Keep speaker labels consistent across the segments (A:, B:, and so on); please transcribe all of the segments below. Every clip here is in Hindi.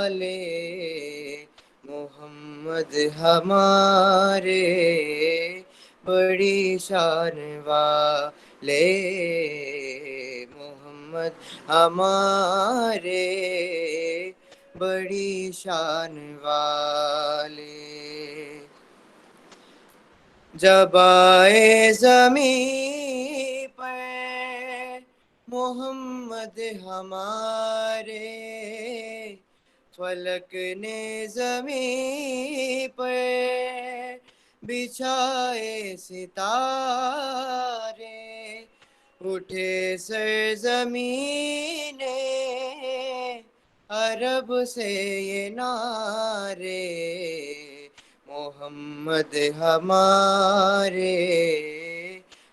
A: वाले, मोहम्मद हमारे बड़ी शान वाले, मोहम्मद हमारे बड़ी शान वाले। जब आए ज़मीं पर मोहम्मद हमारे, फलक ने ज़मीं पर बिछाए सितारे, उठे सरज़मीने अरब से ये नारे, मोहम्मद हमारे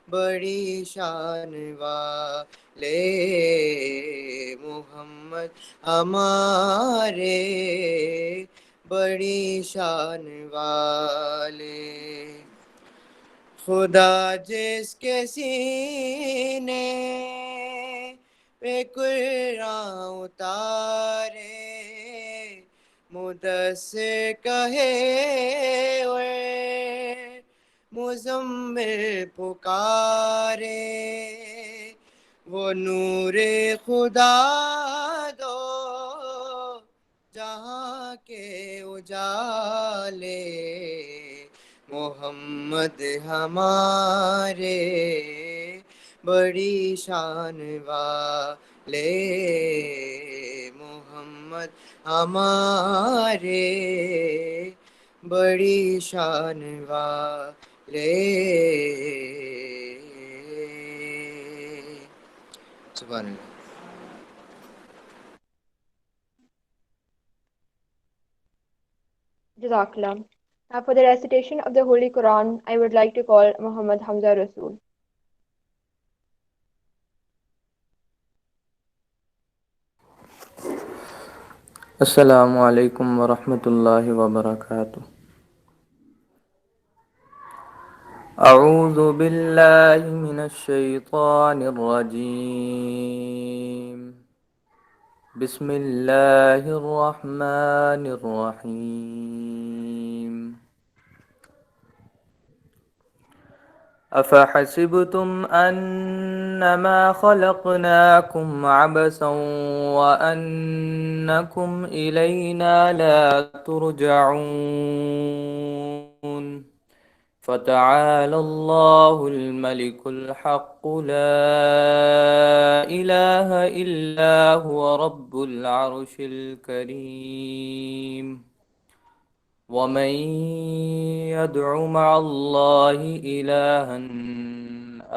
A: बड़ी शान वाले, मोहम्मद हमारे बड़ी शान वाले। खुदा जिसके सीने पे कुरान उतारे, मुदस्सिर कहे और मुज़म्मिल पुकारे, वो नूरे खुदा दो जहाँ के उजाले, मोहम्मद हमारे बड़ी शान वाले, मोहम्मद हमारे बड़ी शान वाले। सुभान अल्लाह।
B: Jazakallah. Now, for the recitation of the Holy Quran, I would like to call Muhammad Hamza Rasool.
C: अस्सलामु अलैकुम वरहमतुल्लाहि वबरकातुह। अऊज़ु बिल्लाहि मिनश शैतानिर रजीम। बिस्मिल्लाहिर रहमानिर रहीम। अफ़हसिबतुम अन्नमा खलक़नाकुम अबसन व अन्नकुम इलैना ला तुरजऊन। फ़तआला अल्लाहुल मलिकुल हक़्क़ु ला इलाहा इल्ला हुवा रब्बुल अर्शिल करीम। वमन यदअ मअल्लाहि इलाहन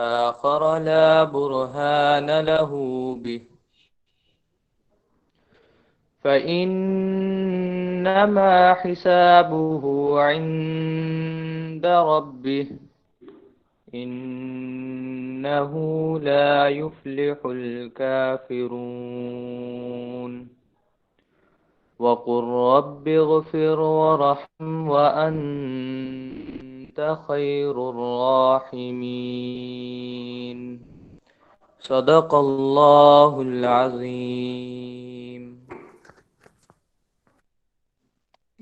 C: आखर ला बुरहान लहू बिह फ़इन्नमा हिसाबुहु इन्द रब्बिह इन्नहु ला युफ्लिहुल काफ़िरून। वक़ुल rabbi इग़फ़िर वरहम वअन्त खैरुर राहिमीन। सदक़ल्लाहुल Azeem.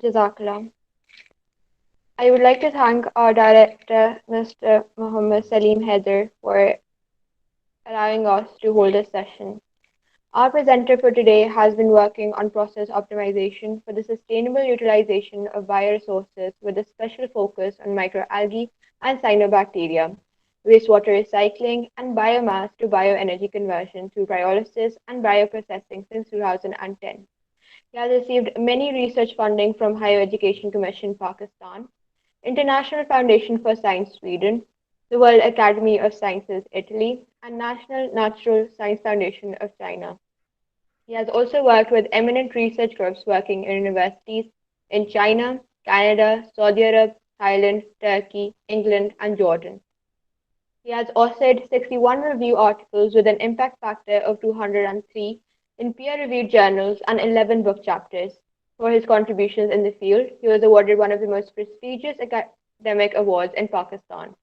B: Jazakallah. I would like to thank our director, Mr. Muhammad Salim Haider, for allowing us to hold this session. Our presenter for today has been working on process optimization for the sustainable utilization of bioresources with a special focus on microalgae and cyanobacteria, wastewater recycling, and biomass to bioenergy conversion through pyrolysis and bioprocessing since 2010. He has received many research funding from Higher Education Commission Pakistan, International Foundation for Science Sweden, the World Academy of Sciences Italy, and National Natural Science Foundation of China. He has also worked with eminent research groups working in universities in China, Canada, Saudi Arabia, Thailand, Turkey, England, and Jordan. He has authored 61 review articles with an impact factor of 203 in peer-reviewed journals and 11 book chapters. For his contributions in the field, he was awarded one of the most prestigious academic awards in Pakistan,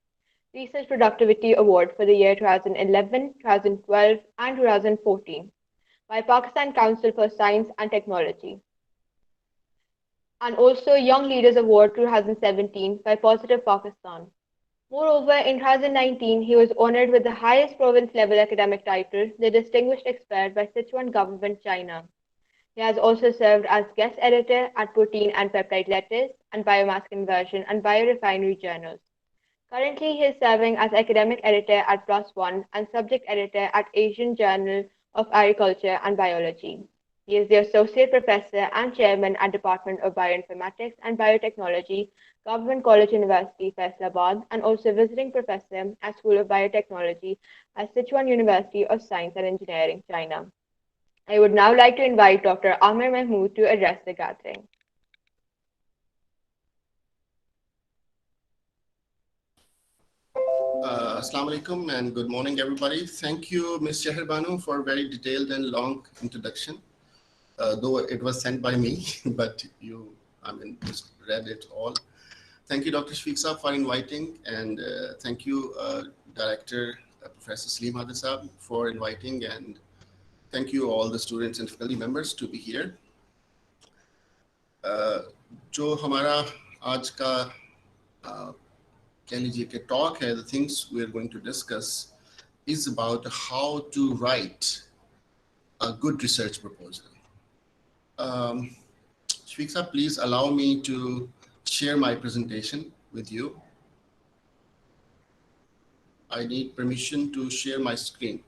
B: Research Productivity Award for the year 2011, 2012, and 2014 by Pakistan Council for Science and Technology. and also Young Leaders Award 2017 by Positive Pakistan. Moreover, in 2019, he was honored with the highest province-level academic title, the Distinguished Expert by Sichuan Government, China. He has also served as guest editor at Protein and Peptide Lattice and Biomass Conversion and Biorefinery journals. Currently, he is serving as academic editor at PLOS ONE and subject editor at Asian Journal of Agriculture and Biology. He is the associate professor and chairman at Department of Bioinformatics and Biotechnology, Government College University, Faisalabad, and also visiting professor at School of Biotechnology at Sichuan University of Science and Engineering, China. I would now like to invite Dr. Amir Mahmood to address the gathering.
D: Assalamu alaikum and good morning, everybody. Thank you, Ms. Shahir Banu, for a very detailed and long introduction. Though it was sent by me, but you, just read it all. Thank you, Dr. Shafiq Saab, for inviting, and thank you, Director Professor Salim Hadar Saab, for inviting, and thank you all the students and faculty members to be here. जो हमारा आज का कह लीजिए कि talk है, the things we are going to discuss is about how to write a good research proposal. Shafiq Saab, please allow me to share my presentation with you. I need permission to share my screen.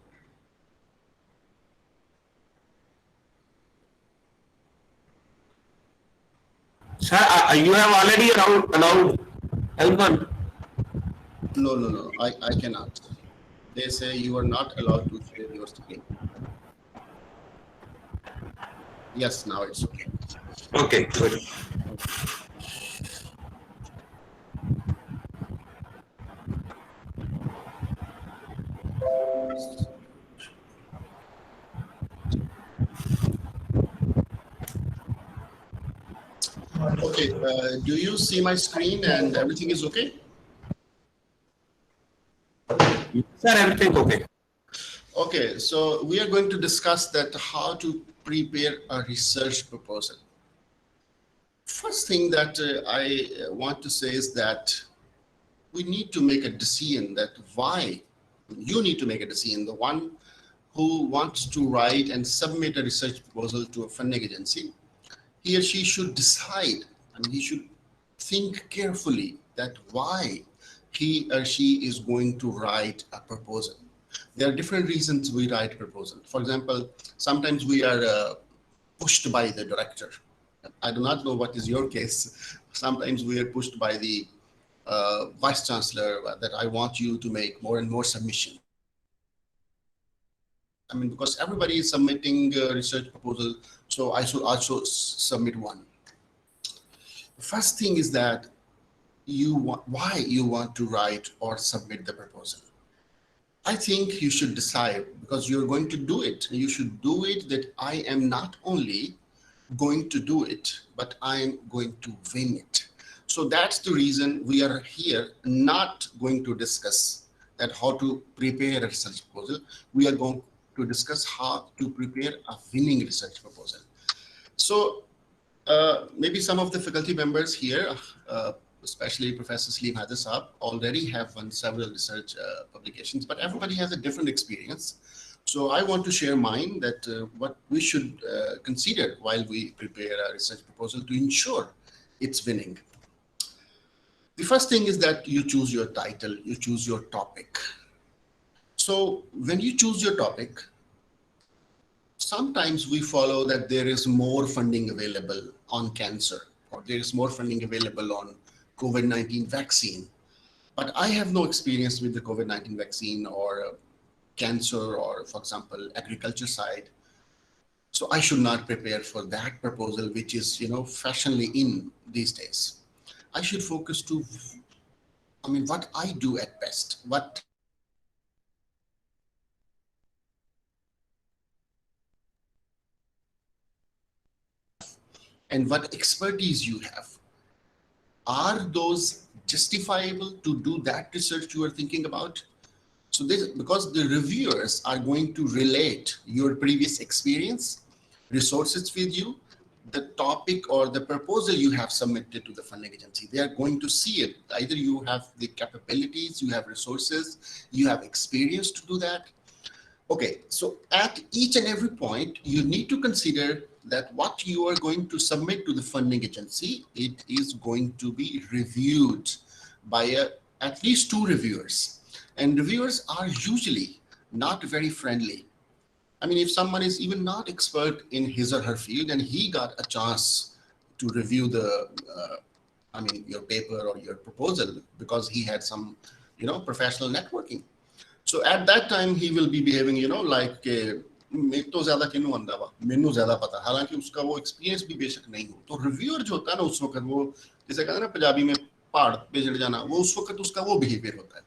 E: Sir, you have already allowed L1.
D: No, I cannot. They say you are not allowed to share your screen. Yes, now it's okay.
E: Okay, good.
D: Okay, do you see my screen and everything is okay?
E: Sir, everything okay.
D: Okay, so we are going to discuss that how to prepare a research proposal. First thing that I want to say is that we need to make a decision that why you need to make a decision. The one who wants to write and submit a research proposal to a funding agency, he or she should decide, and he should think carefully that why he or she is going to write a proposal. There are different reasons we write a proposal. For example, sometimes we are pushed by the director. I do not know what is your case. Sometimes we are pushed by the vice chancellor that I want you to make more and more submission. I mean, because everybody is submitting a research proposal, so I should also submit one. The first thing is that why you want to write or submit the proposal. I think you should decide, because you're going to do it. You should do it that I am not only going to do it, but I'm going to win it. So that's the reason we are here, not going to discuss that how to prepare a research proposal. We are going to discuss how to prepare a winning research proposal. So maybe some of the faculty members here, especially Professor Salim Hadar Saab, already have won several research publications, but everybody has a different experience. So I want to share mine, that what we should consider while we prepare a research proposal to ensure it's winning. The first thing is that you choose your title, you choose your topic. So when you choose your topic, sometimes we follow that there is more funding available on cancer, or there is more funding available on COVID-19 vaccine. But I have no experience with the COVID-19 vaccine or cancer, or for example, agriculture side. So I should not prepare for that proposal, which is, fashionably in these days. I should focus to, what I do at best, and what expertise you have. Are those justifiable to do that research you are thinking about? So this, because the reviewers are going to relate your previous experience, resources with you, the topic or the proposal you have submitted to the funding agency. They are going to see it. Either you have the capabilities, you have resources, you have experience to do that. Okay, so at each and every point, you need to consider that what you are going to submit to the funding agency, it is going to be reviewed by at least 2 reviewers. And reviewers are usually not very friendly. I mean, if someone is even not expert in his or her field and he got a chance to review the, your paper or your proposal because he had some, professional networking. So at that time, he will be behaving, like, मैं तो ज़्यादा किन्नू आंदा वा, मैनू ज़्यादा पता, हालांकि उसका वो एक्सपीरियंस भी बेशक नहीं हो, तो रिव्यूअर जो होता है ना उस वक्त वो जैसे कहते हैं ना पंजाबी में पहाड़ पे चढ़ जाना, वो उस वक्त उसका वो बिहेवियर होता है.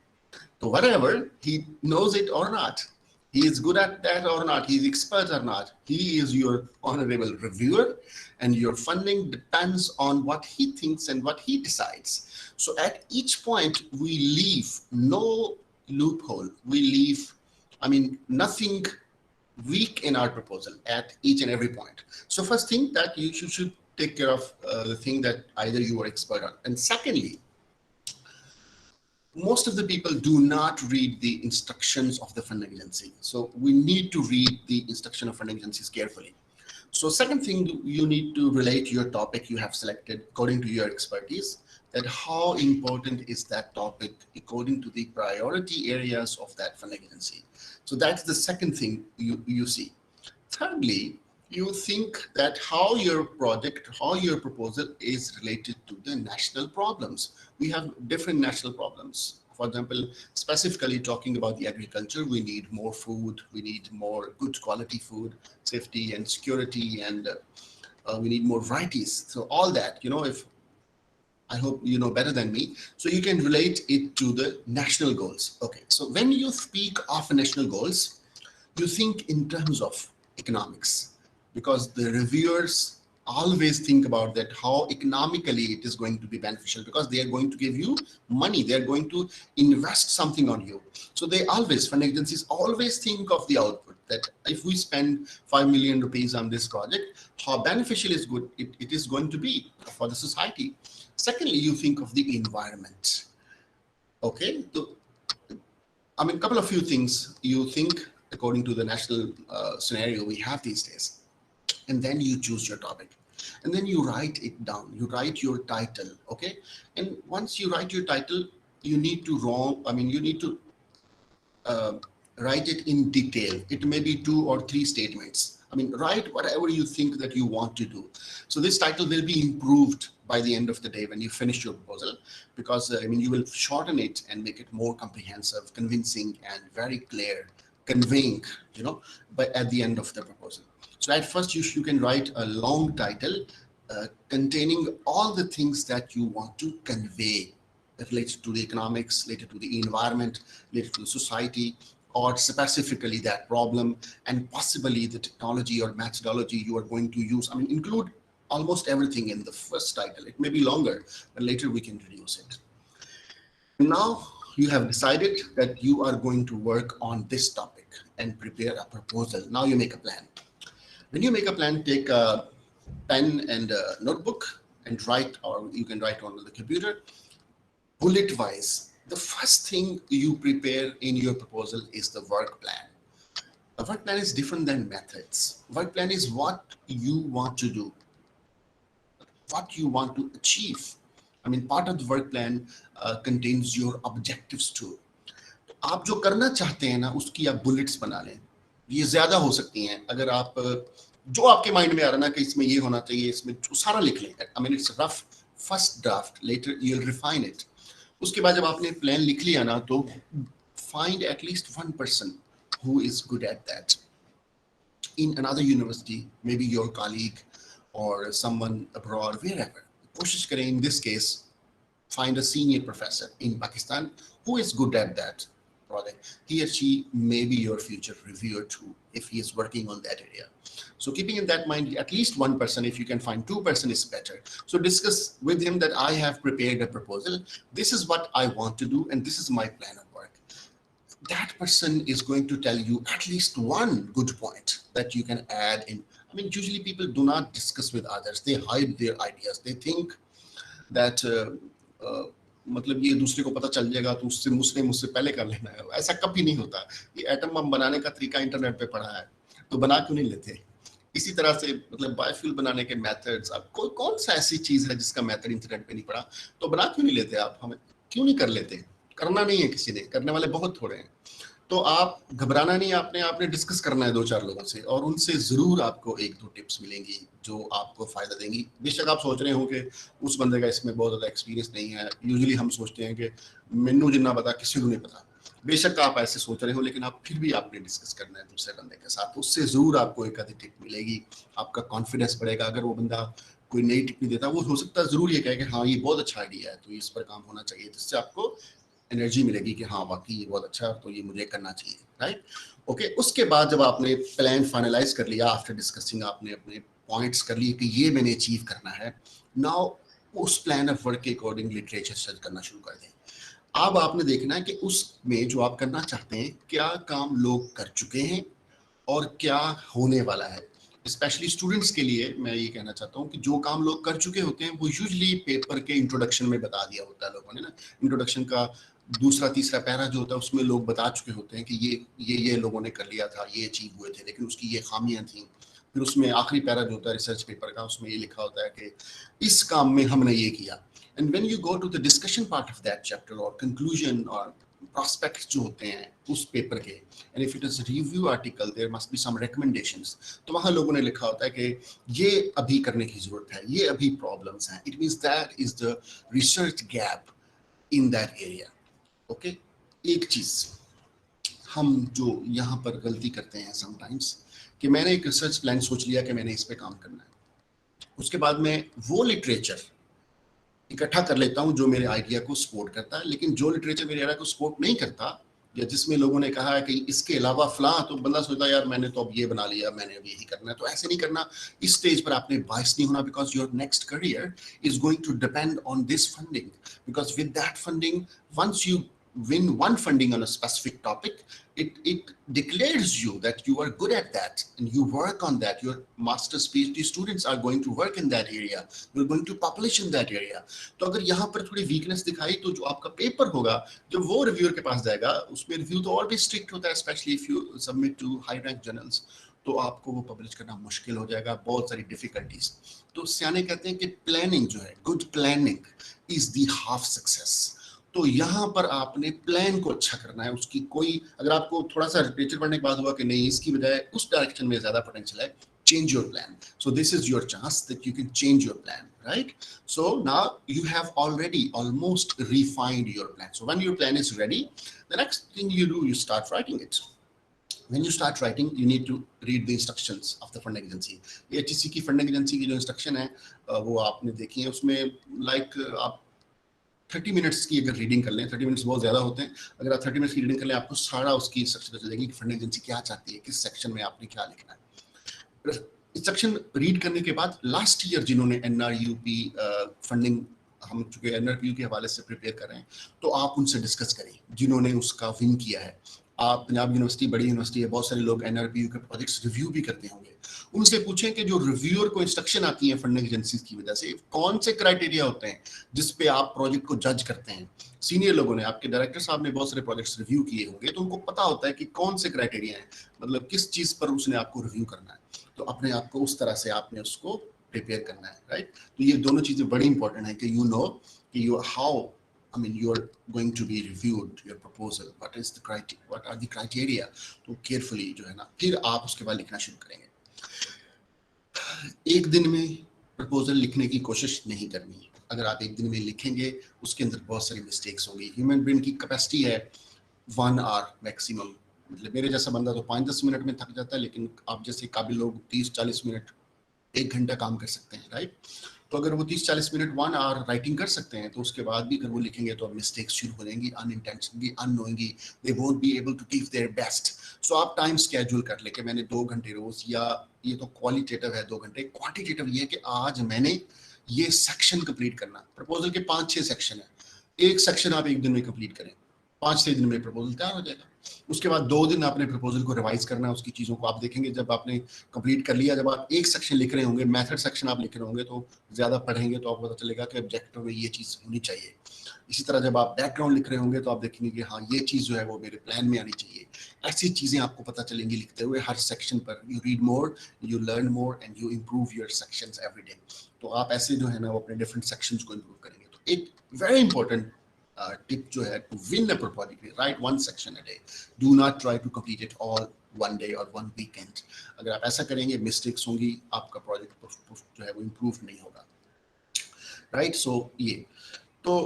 D: So whatever, he knows it or not, he is good at that or not, he is expert or not, he is your honorable reviewer, and your funding depends on what he thinks and what he decides. So at each point, we leave no loophole, we leave, nothing weak in our proposal at each and every point. So first thing that you should take care of the thing that either you are expert on. And secondly, most of the people do not read the instructions of the funding agency. So we need to read the instruction of funding agencies carefully. So second thing, you need to relate your topic you have selected according to your expertise, that how important is that topic according to the priority areas of that funding agency. So that's the second thing you see. Thirdly, you think that how your project, how your proposal is related to the national problems. We have different national problems. For example, specifically talking about the agriculture, we need more food, we need more good quality food, safety and security, and we need more varieties. So all that, if I hope you know better than me, so you can relate it to the national goals. Okay, so when you speak of national goals, you think in terms of economics, because the reviewers always think about that, how economically it is going to be beneficial, because they are going to give you money, they are going to invest something on you. So they always, funding agencies always think of the output, that if we spend 5 million rupees on this project, how beneficial is good it is going to be for the society. Secondly, you think of the environment. Okay, so, couple of few things you think according to the national scenario we have these days. And then you choose your topic, and then you write it down, you write your title. Okay, and once you write your title, you need to write it in detail. It may be 2 or 3 statements. Write whatever you think that you want to do. So this title will be improved by the end of the day when you finish your proposal, because you will shorten it and make it more comprehensive, convincing, and very clear, conveying, but at the end of the proposal. So at first you can write a long title containing all the things that you want to convey related to the economics, related to the environment, related to the society, or specifically that problem, and possibly the technology or methodology you are going to use. Include almost everything in the first title. It may be longer, but later we can reduce it. Now you have decided that you are going to work on this topic and prepare a proposal. Now you make a plan. When you make a plan, take a pen and a notebook and write, or you can write on the computer, bullet wise. The first thing you prepare in your proposal is the work plan. A work plan is different than methods. Work plan is what you want to do, what you want to achieve. Part of the work plan contains your objectives too. आप जो करना चाहते हैं ना, उसकी आप बुलेट्स बना लें. ये ज्यादा हो सकती हैं. अगर आप जो आपके माइंड में आ रहा ना कि इसमें ये होना चाहिए, इसमें सारा लिख लें. It's a rough first draft. Later you'll refine it. उसके बाद जब आपने प्लान लिख लिया ना, तो find at least one person who is good at that in another university, maybe your colleague or someone abroad, wherever. कोशिश करें, in this case, find a senior professor in Pakistan who is good at that project. He or she may be your future reviewer too, if he is working on that area. So keeping in that mind, at least one person, if you can find 2 person is better. So discuss with him that I have prepared a proposal. This is what I want to do, and this is my plan of work. That person is going to tell you at least one good point that you can add in. I mean, usually people do not discuss with others. They hide their ideas. They think that मतलब ये दूसरे को पता चल जाएगा तो उसने मुझसे पहले कर लेना है। ऐसा कभी नहीं होता। ये एटम बम बनाने का तरीका इंटरनेट पे पढ़ा है, तो बना क्यों नहीं लेते? इसी तरह से मतलब बायोफ्यूल बनाने के मेथड्स, आप कौन सा ऐसी चीज है जिसका मेथड इंटरनेट पे नहीं पढ़ा, तो बना क्यों नहीं लेते आप? हमें क्यों नहीं कर लेते? करना नहीं है किसी ने, करने वाले बहुत थोड़े हैं। तो आप घबराना नहीं, आपने डिस्कस करना है 2-4 लोगों से, और उनसे जरूर आपको 1-2 टिप्स मिलेंगी जो आपको फायदा देंगी। बेशक आप सोच रहे हो कि उस बंदे का इसमें बहुत ज्यादा एक्सपीरियंस नहीं है। यूजुअली हम सोचते हैं कि मैनू जितना पता किसी को नहीं पता। बेशक आप ऐसे सोच रहे हो, लेकिन आप फिर भी आपने डिस्कस करना है दूसरे बंदे के साथ, उससे जरूर आपको एक आधी टिप मिलेगी, आपका कॉन्फिडेंस बढ़ेगा। अगर वो बंदा कोई नई टिप नहीं देता, वो हो सकता है जरूर ये कहे कि हाँ ये बहुत अच्छा आइडिया है, तो इस पर काम होना चाहिए, जिससे आपको एनर्जी मिलेगी कि हाँ वाकई ये बहुत अच्छा है, तो ये मुझे करना चाहिए, राइट? ओके, उसके बाद जब आपने प्लान फाइनलाइज कर लिया, आफ्टर डिस्कसिंग आपने अपने पॉइंट्स कर लिए कि ये मैंने अचीव करना है, नाउ उस प्लान ऑफ वर्क के अकॉर्डिंग लिटरेचर सर्च करना शुरू कर दें। अब आपने देखना है कि उसमें जो आप करना चाहते हैं, क्या काम लोग कर चुके हैं और क्या होने वाला है। स्पेशली स्टूडेंट्स के लिए मैं ये कहना चाहता हूँ कि जो काम लोग कर चुके होते हैं वो यूजुअली पेपर के इंट्रोडक्शन में बता दिया होता है लोगों ने ना। इंट्रोडक्शन का दूसरा तीसरा पैरा जो होता है उसमें लोग बता चुके होते हैं कि ये लोगों ने कर लिया था, ये अचीव हुए थे, लेकिन उसकी ये खामियां थी। फिर उसमें आखिरी पैरा जो होता है रिसर्च पेपर का, उसमें ये लिखा होता है कि इस काम में हमने ये किया। And when you go to the discussion part of that chapter और कंक्लूजन और प्रॉस्पेक्ट्स जो होते हैं उस पेपर के, and if it is review article there must be some recommendations, तो वहां लोगों ने लिखा होता है कि ये अभी करने की जरूरत है, ये अभी प्रॉब्लम्स हैं। It means that is the research gap in that area. Okay, एक चीज हम जो यहाँ पर गलती करते हैं समटाइम्स, कि मैंने एक रिसर्च प्लान सोच लिया कि मैंने इस पे काम करना है, उसके बाद मैं वो लिटरेचर इकट्ठा कर लेता हूँ जो मेरे आइडिया को सपोर्ट करता है, लेकिन जो लिटरेचर मेरे आइडिया को सपोर्ट नहीं करता या जिसमें लोगों ने कहा है कि इसके अलावा फला, तो बंदा सोचता है यार मैंने तो अब ये बना लिया, मैंने अब यही करना है। तो ऐसे नहीं करना। इस स्टेज पर आपने बायस नहीं होना, because your next career is going to depend on this funding, because with that funding, once you win one funding on a specific topic, it declares you that you are good at that and you work on that. Your master's PhD students are going to work in that area, you're going to publish in that area. तो अगर यहाँ पर थोड़ी वीकनेस दिखाई, तो जो आपका पेपर होगा जब वो रिव्यूअर के पास जाएगा, उसमें रिव्यू तो और भी स्ट्रिक्ट होता है, specially if you submit to high rank journals, तो आपको वो पब्लिश करना मुश्किल हो जाएगा, बहुत सारी डिफिकल्टीज। तो सियाने कहते हैं कि प्लानिंग जो है, good planning is the half success. तो यहाँ पर आपने प्लान को अच्छा करना है। उसकी कोई, अगर आपको थोड़ा सा लिटरेचर पढ़ने के बाद हुआ कि नहीं इसकी बजाय उस डायरेक्शन में ज्यादा पोटेंशियल है, change your plan. So this is your chance that you can change your plan, right? So now you have already almost refined your plan. So when your plan is ready, the next thing you do, you start writing it. When you start writing, you need to read the instructions of the funding agency. HEC की funding agency की जो instruction है वो आपने देखी है, उसमें like आप 30 मिनट्स की अगर रीडिंग कर लें, 30 मिनट्स बहुत ज़्यादा होते हैं, अगर आप 30 मिनट्स की रीडिंग कर लें, आपको सारा उसकी इंस्ट्रक्शन चल जाएगी कि फंडिंग एजेंसी क्या चाहती है, किस सेक्शन में आपने क्या लिखना है। इंस्ट्रक्शन रीड करने के बाद लास्ट ईयर जिन्होंने NRUP फंडिंग, हम चूँकि NRPU के हवाले से प्रिपेयर कर रहे हैं, तो आप उनसे डिस्कस करें जिन्होंने उसका विन किया है। आप पंजाब यूनिवर्सिटी बड़ी यूनिवर्सिटी है, बहुत सारे लोग NRPU के प्रोजेक्ट्स रिव्यू भी करते होंगे, उनसे पूछें कि जो रिव्यूअर को इंस्ट्रक्शन आती है फंडिंग एजेंसीज की वजह से, कौन से क्राइटेरिया होते हैं जिस पे आप प्रोजेक्ट को जज करते हैं। सीनियर लोगों ने, आपके डायरेक्टर साहब ने बहुत सारे प्रोजेक्ट्स रिव्यू किए होंगे, तो उनको पता होता है कि कौन से क्राइटेरिया हैं, मतलब किस चीज पर उसने आपको रिव्यू करना है। तो अपने आप को उस तरह से आपने उसको प्रिपेयर करना है, राइट। तो ये दोनों चीजें बड़ी इंपॉर्टेंट है कि यू नो कि you how, I mean, you are going to be reviewed your proposal. What is the criteria? What are the criteria? तो carefully जो है ना, फिर आप उसके बाद लिखना शुरू करेंगे। एक दिन में प्रपोजल लिखने की कोशिश नहीं करनी। अगर आप एक दिन में लिखेंगे, उसके अंदर बहुत सारी मिस्टेक्स होंगी। ह्यूमन ब्रेन की कैपेसिटी है 1 आवर मैक्सिमम, मतलब मेरे जैसा बंदा तो 5-10 मिनट में थक जाता है, लेकिन आप जैसे काबिल लोग 30-40 मिनट, 1 घंटा काम कर सकते हैं, राइट। तो अगर वो 30-40 मिनट 1 आवर राइटिंग कर सकते हैं, तो उसके बाद भी अगर वो लिखेंगे तो मिस्टेक्स शुरू हो जाएंगी, unintentionally, unknowingly, they won't be able to give their best. So आप टाइम स्केड्यूल कर ले कि मैंने 2 घंटे रोज, या ये तो क्वालिटेटिव है 2 घंटे, क्वांटिटेटिव ये है कि आज मैंने ये सेक्शन कंप्लीट करना। प्रपोजल के 5-6 सेक्शन है, एक सेक्शन आप एक दिन में कंप्लीट करें, 5-6 दिन में प्रपोजल तैयार हो जाएगा। उसके बाद 2 दिन आपने प्रपोजल को रिवाइज करना है, उसकी चीज़ों को आप देखेंगे। जब आपने कंप्लीट कर लिया, जब आप एक सेक्शन लिख रहे होंगे, मेथड सेक्शन आप लिख रहे होंगे, तो ज़्यादा पढ़ेंगे तो आपको पता चलेगा कि ऑब्जेक्टिव में ये चीज़ होनी चाहिए। इसी तरह जब आप बैकग्राउंड लिख रहे होंगे तो आप देखेंगे कि हाँ ये चीज़ जो है वो मेरे प्लान में आनी चाहिए। ऐसी चीज़ें आपको पता चलेंगी लिखते हुए हर सेक्शन पर। You read more, you learn more and you improve your sections every day. तो आप ऐसे जो है ना वो अपने डिफरेंट सेक्शंस को इम्प्रूव करेंगे। तो एक वेरी इंपॉर्टेंट tip जो है to win a project, write one section a day. Do not try to complete it all one day or one weekend. अगर आप ऐसा करेंगे मिस्टेक्स होंगी, आपका प्रोजेक्ट जो है वो इम्प्रूव नहीं होगा, राइट। सो ये तो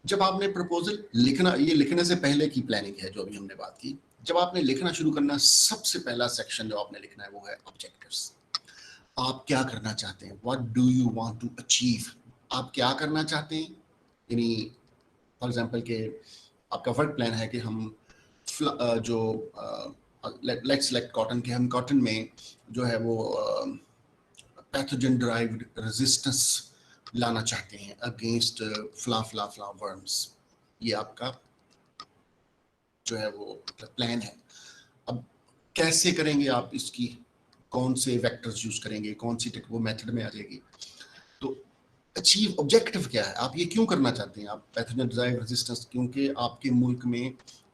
D: जब आपने प्रपोजल लिखना, ये लिखने से पहले की प्लानिंग है जो अभी हमने बात की। जब आपने लिखना शुरू करना, सबसे पहला सेक्शन जो आपने लिखना है वो है ऑब्जेक्टिव्स। आप क्या करना चाहते हैं, what do you want to achieve, आप क्या करना चाहते हैं। यानी फॉर एग्जाम्पल के आपका वर्क प्लान है कि हम जो लेट्स सेलेक्ट कॉटन के, हम कॉटन में जो है वो पैथोजन ड्राइव्ड रेजिस्टेंस लाना चाहते हैं अगेंस्ट फ्ला वर्म्स। ये आपका जो है वो प्लान है। अब कैसे करेंगे आप इसकी, कौन से वेक्टर्स यूज करेंगे, कौन सी वो मेथड में आ जाएगी। तो अचीव ऑब्जेक्टिव क्या है, आप ये क्यों करना चाहते हैं। आप पैथोजन ड्राइव रेजिस्टेंस, क्योंकि आपके मुल्क में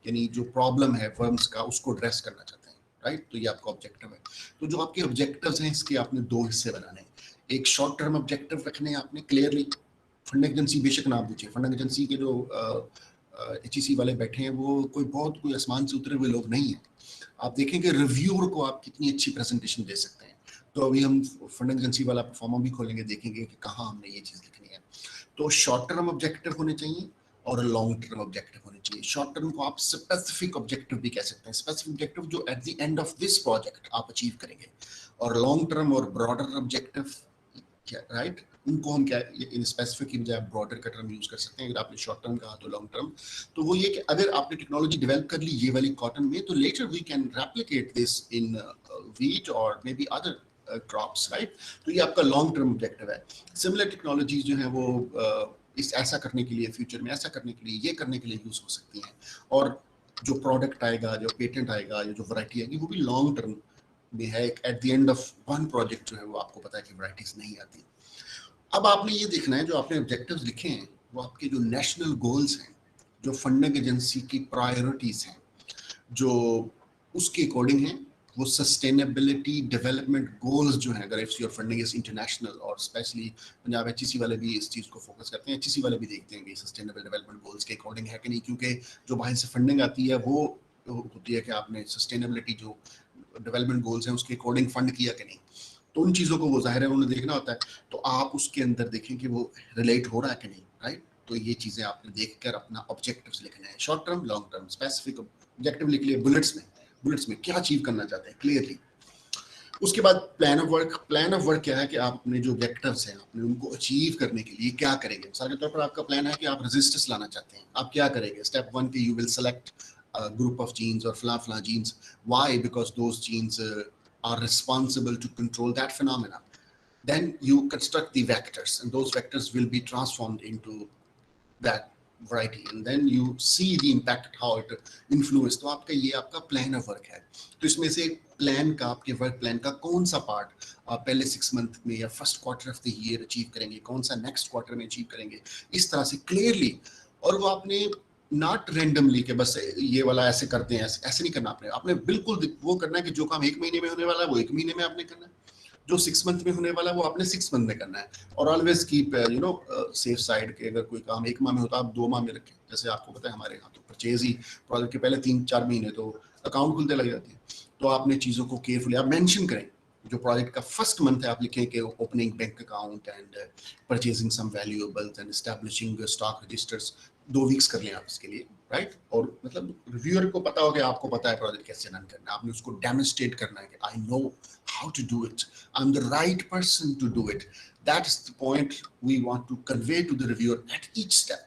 D: यानी जो प्रॉब्लम है वर्म्स का, उसको एड्रेस करना चाहते हैं, राइट। तो ये आपका ऑब्जेक्टिव है। तो जो आपके ऑब्जेक्टिव्स हैं, इसके आपने 2 हिस्से बनाने हैं। एक शॉर्ट टर्म ऑब्जेक्टिव रखने हैं आपने क्लियरली। फंडिंग एजेंसी बेशक नाम दीजिए, फंडिंग एजेंसी के जो HEC वाले बैठे हैं वो कोई आसमान से उतरे हुए लोग नहीं है। आप देखेंगे रिव्यूअर को आप कितनी अच्छी प्रेजेंटेशन दे सकते हैं। तो अभी हम फंडिंग एजेंसी वाला परफॉर्मा भी खोलेंगे, देखेंगे कि कहाँ हमने ये चीज़ लिखनी है। तो शॉर्ट टर्म ऑब्जेक्टिव होने चाहिए और लॉन्ग टर्म ऑब्जेक्टिव होने चाहिए। शॉर्ट टर्म को आप स्पेसिफिक ऑब्जेक्टिव भी कह सकते हैं, स्पेसिफिक ऑब्जेक्टिव जो at the end of this project आप अचीव करेंगे। और लॉन्ग टर्म और ब्रॉडर ऑब्जेक्टिव, राइट, उनको हम क्या इन स्पेसिफिक की बजाय ब्रॉडर का टर्म यूज कर सकते हैं। अगर आपने शॉर्ट टर्म कहा तो लॉन्ग टर्म, तो वो ये कि अगर आपने टेक्नोलॉजी डेवलप कर ली ये वाली कॉटन में, तो later we can replicate this in wheat or maybe other crops, right. तो ये आपका लॉन्ग टर्म ऑब्जेक्टिव है। सिमिलर टेक्नोलॉजीज जो है वो इस ऐसा करने के लिए, फ्यूचर में ऐसा करने के लिए, ये करने के लिए यूज हो सकती हैं। और जो प्रोडक्ट आएगा, जो पेटेंट आएगा, जो वैरायटी आएगी, वो भी लॉन्ग टर्म में है। At the end of one project जो है वो आपको पता है कि वैरायटीज नहीं आती। अब आपने ये देखना है जो आपने ऑब्जेक्टिव्स लिखे हैं वो आपके जो नेशनल गोल्स हैं, जो फंडिंग एजेंसी की प्रायोरिटीज हैं, जो उसके अकॉर्डिंग हैं। वो सस्टेनेबिलिटी डेवलपमेंट गोल्स जो हैं, अगर if your funding is international, और स्पेशली पंजाब HEC वाले भी इस चीज़ को फोकस करते हैं, HEC वाले भी देखते हैं कि सस्टेनेबल डेवलपमेंट गोल्स के अकॉर्डिंग है कि नहीं, क्योंकि जो बाहर से फंडिंग आती है वो होती है कि आपने सस्टेनेबिलिटी जो डेवलपमेंट गोल्स हैं उसके अकॉर्डिंग फंड किया कि नहीं। तो उन चीज़ों को वो जाहिर है उन्हें देखना होता है। तो आप उसके अंदर देखें कि वो रिलेट हो रहा है कि नहीं, राइट। तो ये चीज़ें आपने देखकर अपना ऑब्जेक्टिव्स लिखना है, short term, long term, specific objective लिख लिए बुलेट्स में क्या अचीव करना चाहते हैं क्लियरली। उसके बाद plan of work. Plan of work क्या है कि आप अपने जो ऑब्जेक्टिव्स हैं आपने उनको अचीव करने के लिए क्या करेंगे। मिसाल के तौर पर आपका प्लान है कि आप रेजिस्टेंस लाना चाहते हैं, आप क्या करेंगे। स्टेप 1 के you will select group of genes और फला genes. Why? Because those genes are responsible to control that phenomena. Then you construct the vectors, and those vectors will be transformed into that variety, and then you see the impact, how it influence. तो आपका ये आपका प्लान ऑफ वर्क है। तो इसमें से प्लान का, आपके वर्क प्लान का कौन सा पार्ट आप पहले 6 मंथ में या first quarter of the year achieve करेंगे, कौन सा नेक्स्ट क्वार्टर में अचीव करेंगे, इस तरह से क्लियरली। और वो आपने नॉट रेंडमली के बस ये वाला ऐसे करते हैं, ऐसे नहीं करना। आपने बिल्कुल वो करना है कि जो काम 1 महीने में होने वाला है वो 1 महीने में आपने करना है, जो 6 मंथ में होने वाला है वो आपने 6 मंथ में करना है। और ऑलवेज कीप सेफ साइड के, अगर कोई काम 1 माह में होता है आप 2 माह में रखें। जैसे आपको पता है हमारे यहाँ तो परचेज ही प्रोजेक्ट के पहले 3-4 महीने तो अकाउंट खुलते लग जाती है। तो आपने चीज़ों को केयरफुली आप मेंशन करें। जो प्रोजेक्ट का फर्स्ट मंथ है आप लिखें कि opening bank account and purchasing some valuables and establishing stock registers. 2 weeks कर लें आप इसके लिए, राइट। और मतलब रिव्यूअर को पता हो कि आपको पता है प्रोजेक्ट कैसे रन करना है, आपने उसको डेमोन्स्ट्रेट करना है कि I know how to do it, I am the right person to do it. That is the point we want to convey to the reviewer at each step,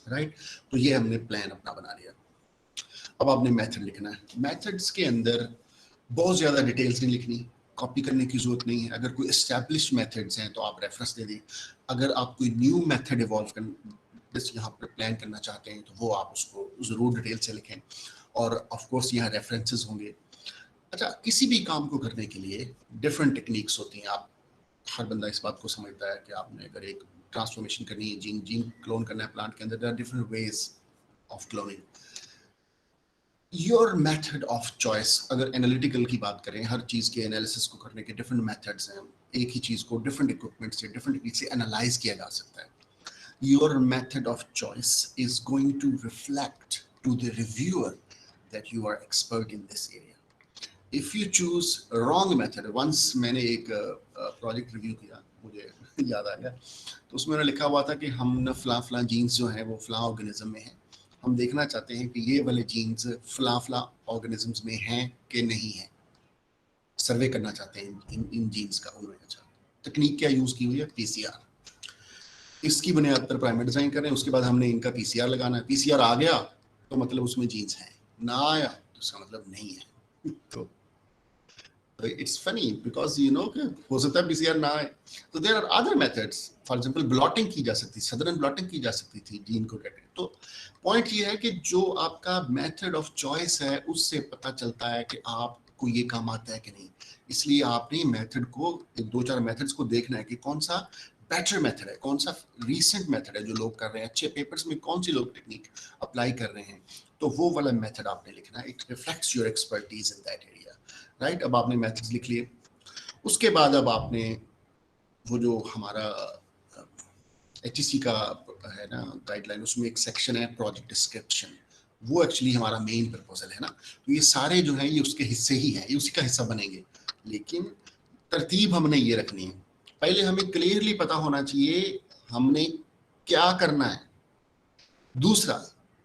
D: right. तो ये हमने प्लान अपना बना लिया। अब आपने मेथड लिखना है। मेथड्स के अंदर बहुत ज़्यादा डिटेल्स नहीं लिखनी, कॉपी करने की जरूरत नहीं है। अगर कोई एस्टैब्लिश्ड मेथड्स हैं तो आप रेफरेंस दे दें। अगर आप कोई न्यू मेथड इवॉल्व जिस यहाँ पर प्लान करना चाहते हैं तो वो आप उसको ज़रूर डिटेल से लिखें, और ऑफ कोर्स यहाँ रेफरेंसेस होंगे। अच्छा, किसी भी काम को करने के लिए डिफरेंट टेक्निक्स होती हैं। आप हर बंदा इस बात को समझता है कि आपने अगर एक ट्रांसफॉर्मेशन करनी है, जीन क्लोन करना है प्लांट के अंदर, there are different ways of cloning. Your method of choice, अगर एनालिटिकल की बात करें, हर चीज़ के एनालिसिस को करने के डिफरेंट मेथड्स हैं। एक ही चीज़ को डिफरेंट इक्विपमेंट से, डिफरेंट टेक्निक से एनालाइज किया जा सकता है। Your method of choice is going to reflect to the reviewer that you are expert in this area. If you choose wrong method, once मैंने एक प्रोजेक्ट रिव्यू किया, मुझे याद आ गया, तो उसमें लिखा हुआ था कि हम न फला जीन्स जो हैं वो फला ऑर्गेनिज्म में हैं, हम देखना चाहते हैं कि ये वाले जीन्स फला ऑर्गेनिजम्स में हैं कि नहीं है, सर्वे करना चाहते हैं इन जीन्स का। उन्होंने अच्छा तकनीक क्या यूज़ की हुई है, पीसीआर, इसकी बुनियाद पर प्राइमर डिज़ाइन कर रहे हैं। उसके बाद हमने इनका पीसीआर लगाना है, पीसीआर आ गया तो मतलब उसमें जीन्स हैं, ना आया तो उसका मतलब नहीं है। तो it's funny because you know हो सकता है पीसीआर ना आए। तो there are other methods, for example blotting की जा सकती, सदर्न ब्लॉटिंग की जा सकती थी जीन को करके। तो पॉइंट ये है कि जो आपका मेथड ऑफ चॉइस है उससे पता चलता है कि आपको ये काम आता है कि नहीं। इसलिए आपने मेथड को, दो चार मेथड्स को देखना है कि कौन सा बेटर मेथड है, कौन सा रीसेंट मेथड है जो लोग कर रहे हैं, अच्छे पेपर्स में कौन सी लोग टेक्निक अप्लाई कर रहे हैं, तो वो वाला मेथड आपने लिखना है। It reflects your expertise in that area, right. अब आपने मेथड्स लिख लिए, उसके बाद अब आपने वो जो हमारा HEC का है ना गाइडलाइन, उसमें एक सेक्शन है प्रोजेक्ट डिस्क्रिप्शन, वो एक्चुअली हमारा मेन प्रपोजल है ना। तो ये सारे जो है ये उसके हिस्से ही हैं, ये उसी का हिस्सा बनेंगे, लेकिन तरतीब हमने ये रखनी है। पहले हमें क्लियरली पता होना चाहिए हमने क्या करना है, दूसरा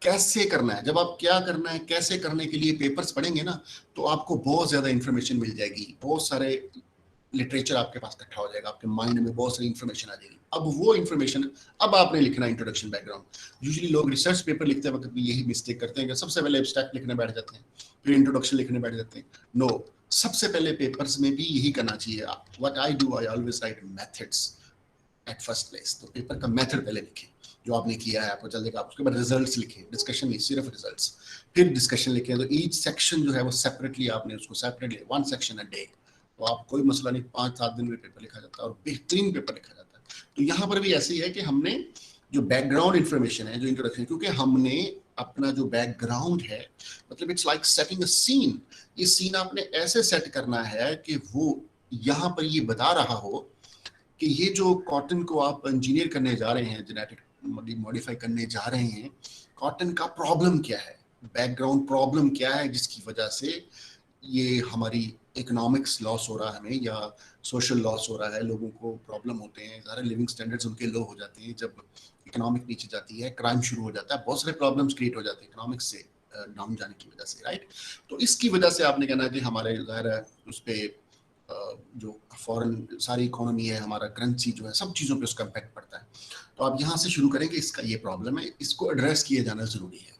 D: कैसे करना है। जब आप क्या करना है कैसे करने के लिए पेपर्स पढ़ेंगे ना, तो आपको बहुत ज़्यादा इन्फॉर्मेशन मिल जाएगी, बहुत सारे लिटरेचर आपके पास इकट्ठा हो जाएगा, आपके माइंड में बहुत सारी इन्फॉर्मेशन आ जाएगी। अब वो इन्फॉर्मेशन अब आपने लिखना है इंट्रोडक्शन बैकग्राउंड। यूजुअली लोग रिसर्च पेपर लिखते वक्त भी यही मिस्टेक करते हैं कि सबसे पहले एब्स्ट्रैक्ट लिखने बैठ जाते हैं, फिर इंट्रोडक्शन लिखने बैठ जाते हैं। नो, सबसे पहले पेपर्स में भी यही करना चाहिए। What I do, I always right methods at first place. तो पेपर का मेथड पहले लिखें जो आपने किया है, आपको चलेगा। आप उसके बाद रिजल्ट्स लिखें, डिस्कशन नहीं, सिर्फ रिजल्ट्स, फिर डिस्कशन लिखें। तो ईच सेक्शन जो है वो सेपरेटली आपने उसको separately, one section a day, तो आप कोई मसला नहीं, 5-7 दिन में पेपर लिखा जाता है और बेहतरीन पेपर लिखा जाता है। तो यहाँ पर भी ऐसे ही है कि हमने जो बैकग्राउंड इंफॉर्मेशन है, जो इंट्रोडक्शन, क्योंकि हमने अपना जो बैकग्राउंड है, मतलब it's like setting a scene, ये सीन आपने ऐसे सेट करना है कि वो यहाँ पर ये बता रहा हो कि ये जो कॉटन को आप इंजीनियर करने जा रहे हैं, जेनेटिक मॉडिफाई करने जा रहे हैं, कॉटन का प्रॉब्लम क्या है, बैकग्राउंड प्रॉब्लम क्या है जिसकी वजह से ये हमारी इकोनॉमिक्स लॉस हो रहा है हमें, या सोशल लॉस हो रहा है, लोगों को प्रॉब्लम होते हैं, सारे लिविंग स्टैंडर्ड्स उनके लो हो जाते हैं जब इकोनॉमिक नीचे जाती है, क्राइम शुरू हो जाता है, बहुत सारे प्रॉब्लम्स क्रिएट हो जाते हैं इकोनॉमिक्स से डाउन जाने की वजह से, राइट। तो इसकी वजह से आपने कहना है कि हमारे ज़ाहिर है उस पर जो फॉरेन सारी इकोनॉमी है, हमारा करेंसी जो है, सब चीज़ों पे उसका इम्पैक्ट पड़ता है। तो आप यहाँ से शुरू करेंगे, इसका ये प्रॉब्लम है, इसको एड्रेस किया जाना ज़रूरी है।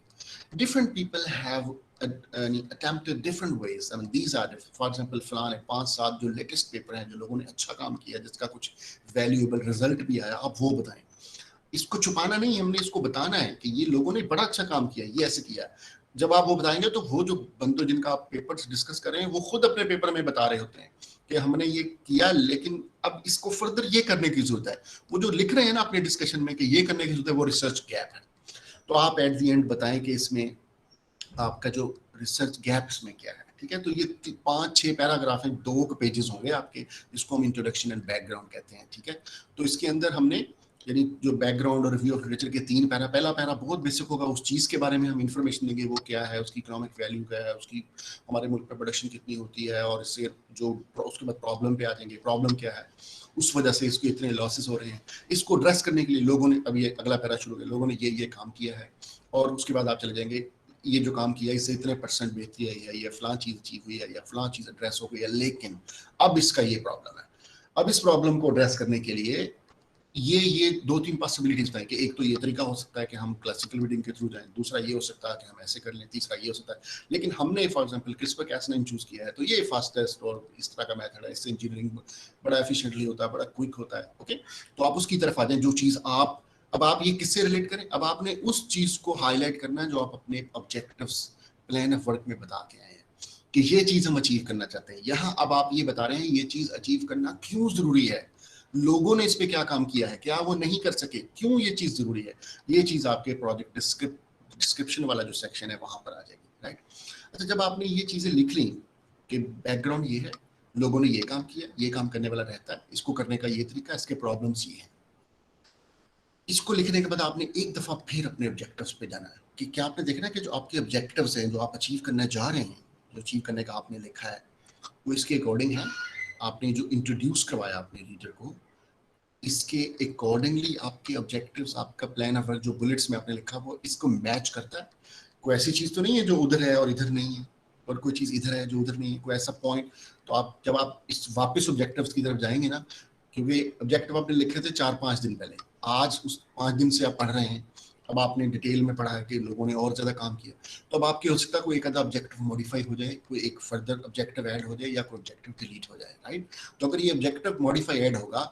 D: Different people have attempted different ways. I mean, these are different. For example, फलाने 5-7 जो लेटेस्ट पेपर हैं, जो लोगों ने अच्छा काम किया, जिसका कुछ वैल्यूएबल रिजल्ट भी आया, आप वो बताएं। इसको छुपाना नहीं, हमने इसको बताना है कि ये लोगों ने बड़ा अच्छा काम किया, ये ऐसे किया। जब आप वो बताएंगे तो वो जो बंदे जिनका आप पेपर्स डिस्कस कर रहे हैं, वो खुद अपने पेपर में बता रहे होते हैं कि हमने ये किया, लेकिन अब इसको फर्दर ये करने की जरूरत है। वो जो लिख रहे हैं ना अपने डिस्कशन में कि ये करने की जरूरत है, वो रिसर्च गैप है। तो आप एट द एंड बताएं कि इसमें आपका जो रिसर्च गैप इसमें क्या है, ठीक है। तो ये 5-6 पैराग्राफ हैं, 2 पेजेस होंगे आपके, जिसको हम इंट्रोडक्शन एंड बैकग्राउंड कहते हैं, ठीक है। तो इसके अंदर हमने यानी जो बैकग्राउंड और रिव्यू ऑफ लिटरेचर के 3 पैरा, पहला पैरा बहुत बेसिक होगा, उस चीज़ के बारे में हम इंफॉर्मेशन देंगे, वो क्या है, उसकी इकोनॉमिक वैल्यू क्या है, उसकी हमारे मुल्क पर प्रोडक्शन कितनी होती है, और इससे जो उसके बाद प्रॉब्लम पे आ जाएंगे, प्रॉब्लम क्या है, उस वजह से इसके इतने लॉसेस हो रहे हैं। इसको एड्रेस करने के लिए लोगों ने, अभी अगला पैरा शुरू किया, लोगों ने ये काम किया है, और उसके बाद आप चले जाएंगे ये जो काम किया इससे इतने % बेहतरी आई है, या फलां चीज़ अचीव हुई है, या फलां चीज़ एड्रेस हो गई है, लेकिन अब इसका ये प्रॉब्लम है। अब इस प्रॉब्लम को एड्रेस करने के लिए ये 2-3 पॉसिबिलिटीज हैं कि एक तो ये तरीका हो सकता है कि हम क्लासिकल रीडिंग के थ्रू जाएं, दूसरा ये हो सकता है कि हम ऐसे कर लें, तीसरा ये हो सकता है। लेकिन हमने फॉर एग्जांपल CRISPR-Cas9 चूज़ किया है, तो ये फास्टेस्ट और इस तरह का मेथड है, इससे इंजीनियरिंग बड़ा एफिशिएंटली होता है, बड़ा क्विक होता है, ओके। तो आप उसकी तरफ आ जाएं, जो चीज़ आप अब आप ये किससे रिलेट करें, अब आपने उस चीज को हाईलाइट करना है जो आप अपने ऑब्जेक्टिव्स प्लान ऑफ वर्क में बता के आए हैं कि ये चीज हम अचीव करना चाहते हैं। यहाँ अब आप ये बता रहे हैं ये चीज अचीव करना क्यों जरूरी है, लोगों ने इस पे क्या काम किया है, क्या वो नहीं कर सके, क्यों ये चीज जरूरी है, ये चीज आपके प्रोजेक्ट डिस्क्रिप्शन वाला जो सेक्शन है वहां पर आ जाएगी, राइट। अच्छा, जब आपने ये चीजें लिख ली कि बैकग्राउंड ये है, लोगों ने ये काम किया, ये काम करने वाला रहता है, इसको करने का ये तरीका, इसके प्रॉब्लम्स ये है, इसको लिखने के बाद आपने एक दफा फिर अपने ऑब्जेक्टिव्स पे जाना है कि क्या आपने देखना है कि जो आपके ऑब्जेक्टिव्स हैं, जो आप अचीव करने जा रहे हैं, जो अचीव करने का आपने लिखा है वो इसके अकॉर्डिंग है। आपने जो इंट्रोड्यूस करवाया अपने रीडर को, इसके अकॉर्डिंगली आपके ऑब्जेक्टिव्स, आपका प्लान ऑफ वर्क जो बुलेट्स में आपने लिखा वो इसको मैच करता है। कोई ऐसी चीज तो नहीं है जो उधर है और इधर नहीं है, और कोई चीज इधर है जो उधर नहीं है, कोई ऐसा पॉइंट। तो आप जब आप इस वापस ऑब्जेक्टिव्स की तरफ जाएंगे ना, क्योंकि ऑब्जेक्टिव आपने लिखे थे 4-5 दिन पहले, आज उस 5 दिन से आप पढ़ रहे हैं, अब आपने डिटेल में पढ़ा है कि लोगों ने और ज्यादा काम किया, तो अब आपकी हो सकता है कोई एक आधा ऑब्जेक्टिव मॉडिफाई हो जाए, कोई एक फर्दर ऑब्जेक्टिव ऐड हो जाए या कोई ऑब्जेक्टिव डिलीट हो जाए, राइट। तो अगर ये ऑब्जेक्टिव मॉडिफाई ऐड होगा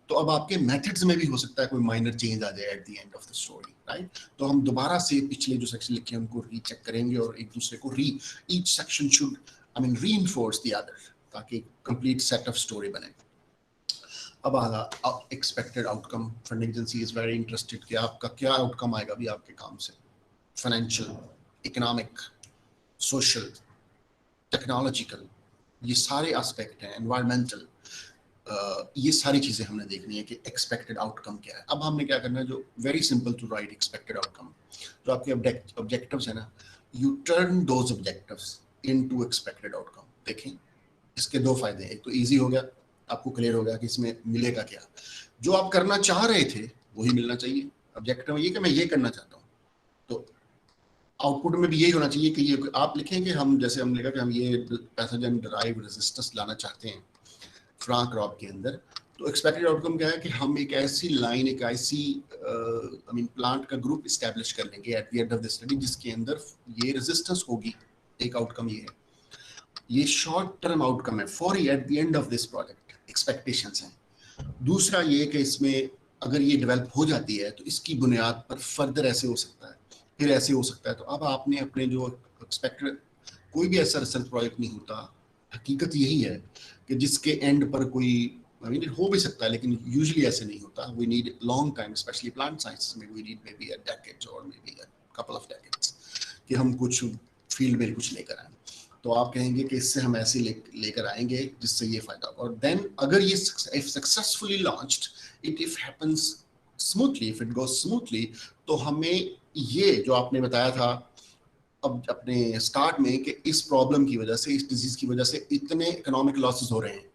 D: तो अब आपके मेथड्स में भी हो सकता है कोई माइनर चेंज आ जाए at the end of the story, right. तो हम दोबारा से पिछले जो सेक्शन लिखे हैं उनको रीचेक करेंगे और एक दूसरे को each section should reinforce the other, ताकि कंप्लीट सेट ऑफ स्टोरी बने। अब आगा expected outcome. Funding agency is very interested कि आपका क्या आउटकम आएगा भी आपके काम से, फाइनेंशियल, इकोनॉमिक, सोशल, टेक्नोलॉजिकल, ये सारे एस्पेक्ट हैं, एनवायरमेंटल, ये सारी चीजें हमने देखनी है कि एक्सपेक्टेड आउटकम क्या है। अब हमने क्या करना है, जो very simple to write expected outcome, जो आपके ऑब्जेक्टिव्स है ना, you turn those objectives into expected outcome. देखें इसके दो फायदे हैं, एक तो इजी हो गया, आपको क्लियर हो गया कि इसमें मिलेगा क्या, जो आप करना चाह रहे थे वही मिलना चाहिए। ऑब्जेक्टिव ये कि मैं ये करना चाहता हूँ, तो आउटपुट में भी यही होना चाहिए कि ये आप लिखें कि हम, जैसे हमने लिखा कि हम ये पैथोजन डिराइव्ड रेजिस्टेंस लाना चाहते हैं फ्रा क्रॉप के अंदर, तो एक्सपेक्टेड आउटकम क्या है कि हम एक ऐसी लाइन, एक ऐसी प्लांट का ग्रुप इस्टेब्लिश कर लेंगे at the end of the study जिसके अंदर ये रेजिस्टेंस होगी। एक आउटकम ये है, ये शॉर्ट टर्म आउटकम है for at the end of this project, expectations हैं। दूसरा ये कि इसमें अगर ये डेवलप हो जाती है तो इसकी बुनियाद पर फर्दर ऐसे हो सकता है, फिर ऐसे हो सकता है। तो अब आपने अपने जो एक्सपेक्टेड, कोई भी ऐसा रिसर्च प्रोजेक्ट नहीं होता, हकीकत यही है कि जिसके एंड पर कोई हो भी सकता है, लेकिन यूजुअली ऐसे नहीं होता। We need long time, specially plant sciences में we need maybe a decade or maybe a couple of decades कि हम कुछ फील्ड में कुछ लेकर आए। तो आप कहेंगे कि इससे हम ऐसे लेकर आएंगे जिससे ये फायदा होगा। और देन अगर ये if successfully launched, if happens smoothly, if it goes smoothly, तो हमें ये जो आपने बताया था अब अपने स्टार्ट में कि इस प्रॉब्लम की वजह से, इस डिजीज की वजह से इतने इकोनॉमिक लॉसेस हो रहे हैं,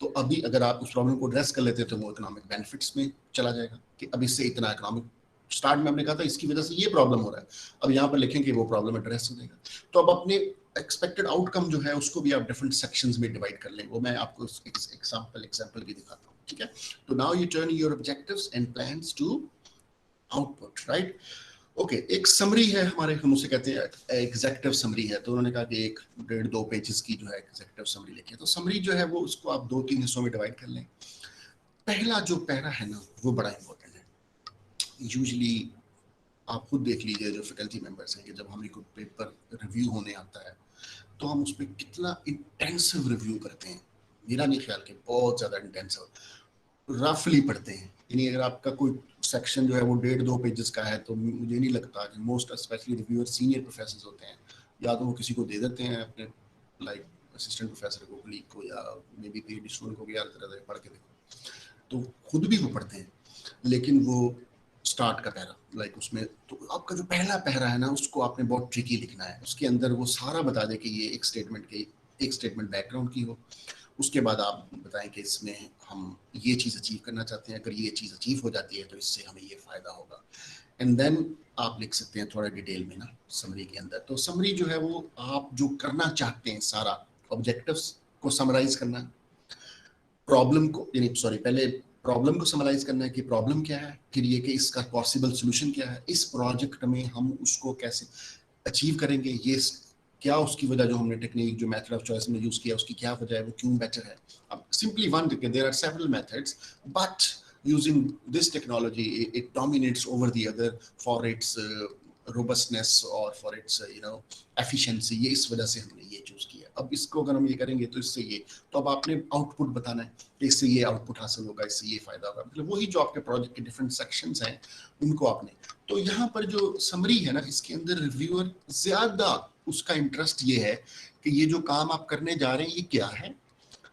D: तो अभी अगर आप उस प्रॉब्लम को एड्रेस कर लेते तो वो इकोनॉमिक बेनिफिट्स में चला जाएगा कि अब इससे इतना इकोनॉमिक, स्टार्ट में हमने कहा था इसकी वजह से ये प्रॉब्लम हो रहा है, अब यहाँ पर लिखेंगे वो प्रॉब्लम एड्रेस हो जाएगा। तो अब अपने एक्सपेक्टेड आउटकम जो है उसको भी आप डिफरेंट सेक्शंस में डिवाइड कर लें, वो मैं आपको एग्जांपल भी दिखाता हूँ, ठीक है। तो now you turn your objectives and plans to output, right. Okay, एक समरी है हमारे, हम उसे कहते हैं एग्जेक्टिव समरी है। तो उन्होंने कहा कि 1-1.5-2 पेजेस की जो है एग्जेक्टिव समरी लिखी है। तो समरी जो है वो उसको आप 2-3 हिस्सों में डिवाइड कर लें। पहला जो पैरा है ना वो बड़ा इंपॉर्टेंट है। यूजुअली आप खुद देख लीजिए जो फैकल्टी मेंबर्स हैं कि जब हमें कोई पेपर रिव्यू होने आता है तो हम उस पर कितना इंटेंसिव रिव्यू करते हैं। मेरा नहीं ख्याल कि बहुत ज़्यादा इंटेंसिव, रफली पढ़ते हैं। यानी अगर आपका कोई सेक्शन जो है वो 1.5-2 पेजेस का है तो मुझे नहीं लगता कि most specially reviewer senior professor होते हैं, या तो वो किसी को दे देते हैं अपने लाइक असिस्टेंट प्रोफेसर को, कलीग को, या मे बी पीएचडी स्टूडेंट को, यार तरह पढ़ के देखो, तो खुद भी वो पढ़ते हैं। लेकिन वो स्टार्ट का पहरा लाइक उसमें, तो आपका जो पहला पहरा है ना उसको आपने बहुत ट्रिकी लिखना है। उसके अंदर वो सारा बता दे कि ये एक स्टेटमेंट बैकग्राउंड की हो, उसके बाद आप बताएं कि इसमें हम ये चीज़ अचीव करना चाहते हैं, अगर ये चीज़ अचीव हो जाती है तो इससे हमें ये फ़ायदा होगा। एंड देन आप लिख सकते हैं थोड़ा डिटेल में ना समरी के अंदर। तो समरी जो है वो आप जो करना चाहते हैं सारा ऑब्जेक्टिव्स को समराइज करना है, प्रॉब्लम को पहले प्रॉब्लम को समराइज करना है कि प्रॉब्लम क्या है, फिर ये कि इसका पॉसिबल सोल्यूशन क्या है, इस प्रोजेक्ट में हम उसको कैसे अचीव करेंगे, ये क्या उसकी वजह, जो हमने टेक्निक जो मेथड ऑफ चॉइस में यूज किया उसकी क्या वजह है, वो क्यों बेटर है। अब simply one, there are several methods but using this technology, it dominates over the other for its robustness or for its efficiency. ये इस वजह से हमने ये चूज किया। अब इसको अगर हम ये करेंगे तो इससे ये, तो अब आपने आउटपुट बताना है कि इससे ये आउटपुट हासिल होगा, इससे ये फायदा होगा, मतलब वही जो आपके प्रोजेक्ट के डिफरेंट सेक्शंस हैं उनको आपने। तो यहाँ पर जो समरी है ना, इसके अंदर रिव्यूअर ज्यादा उसका इंटरेस्ट ये है कि ये जो काम आप करने जा रहे हैं ये क्या है,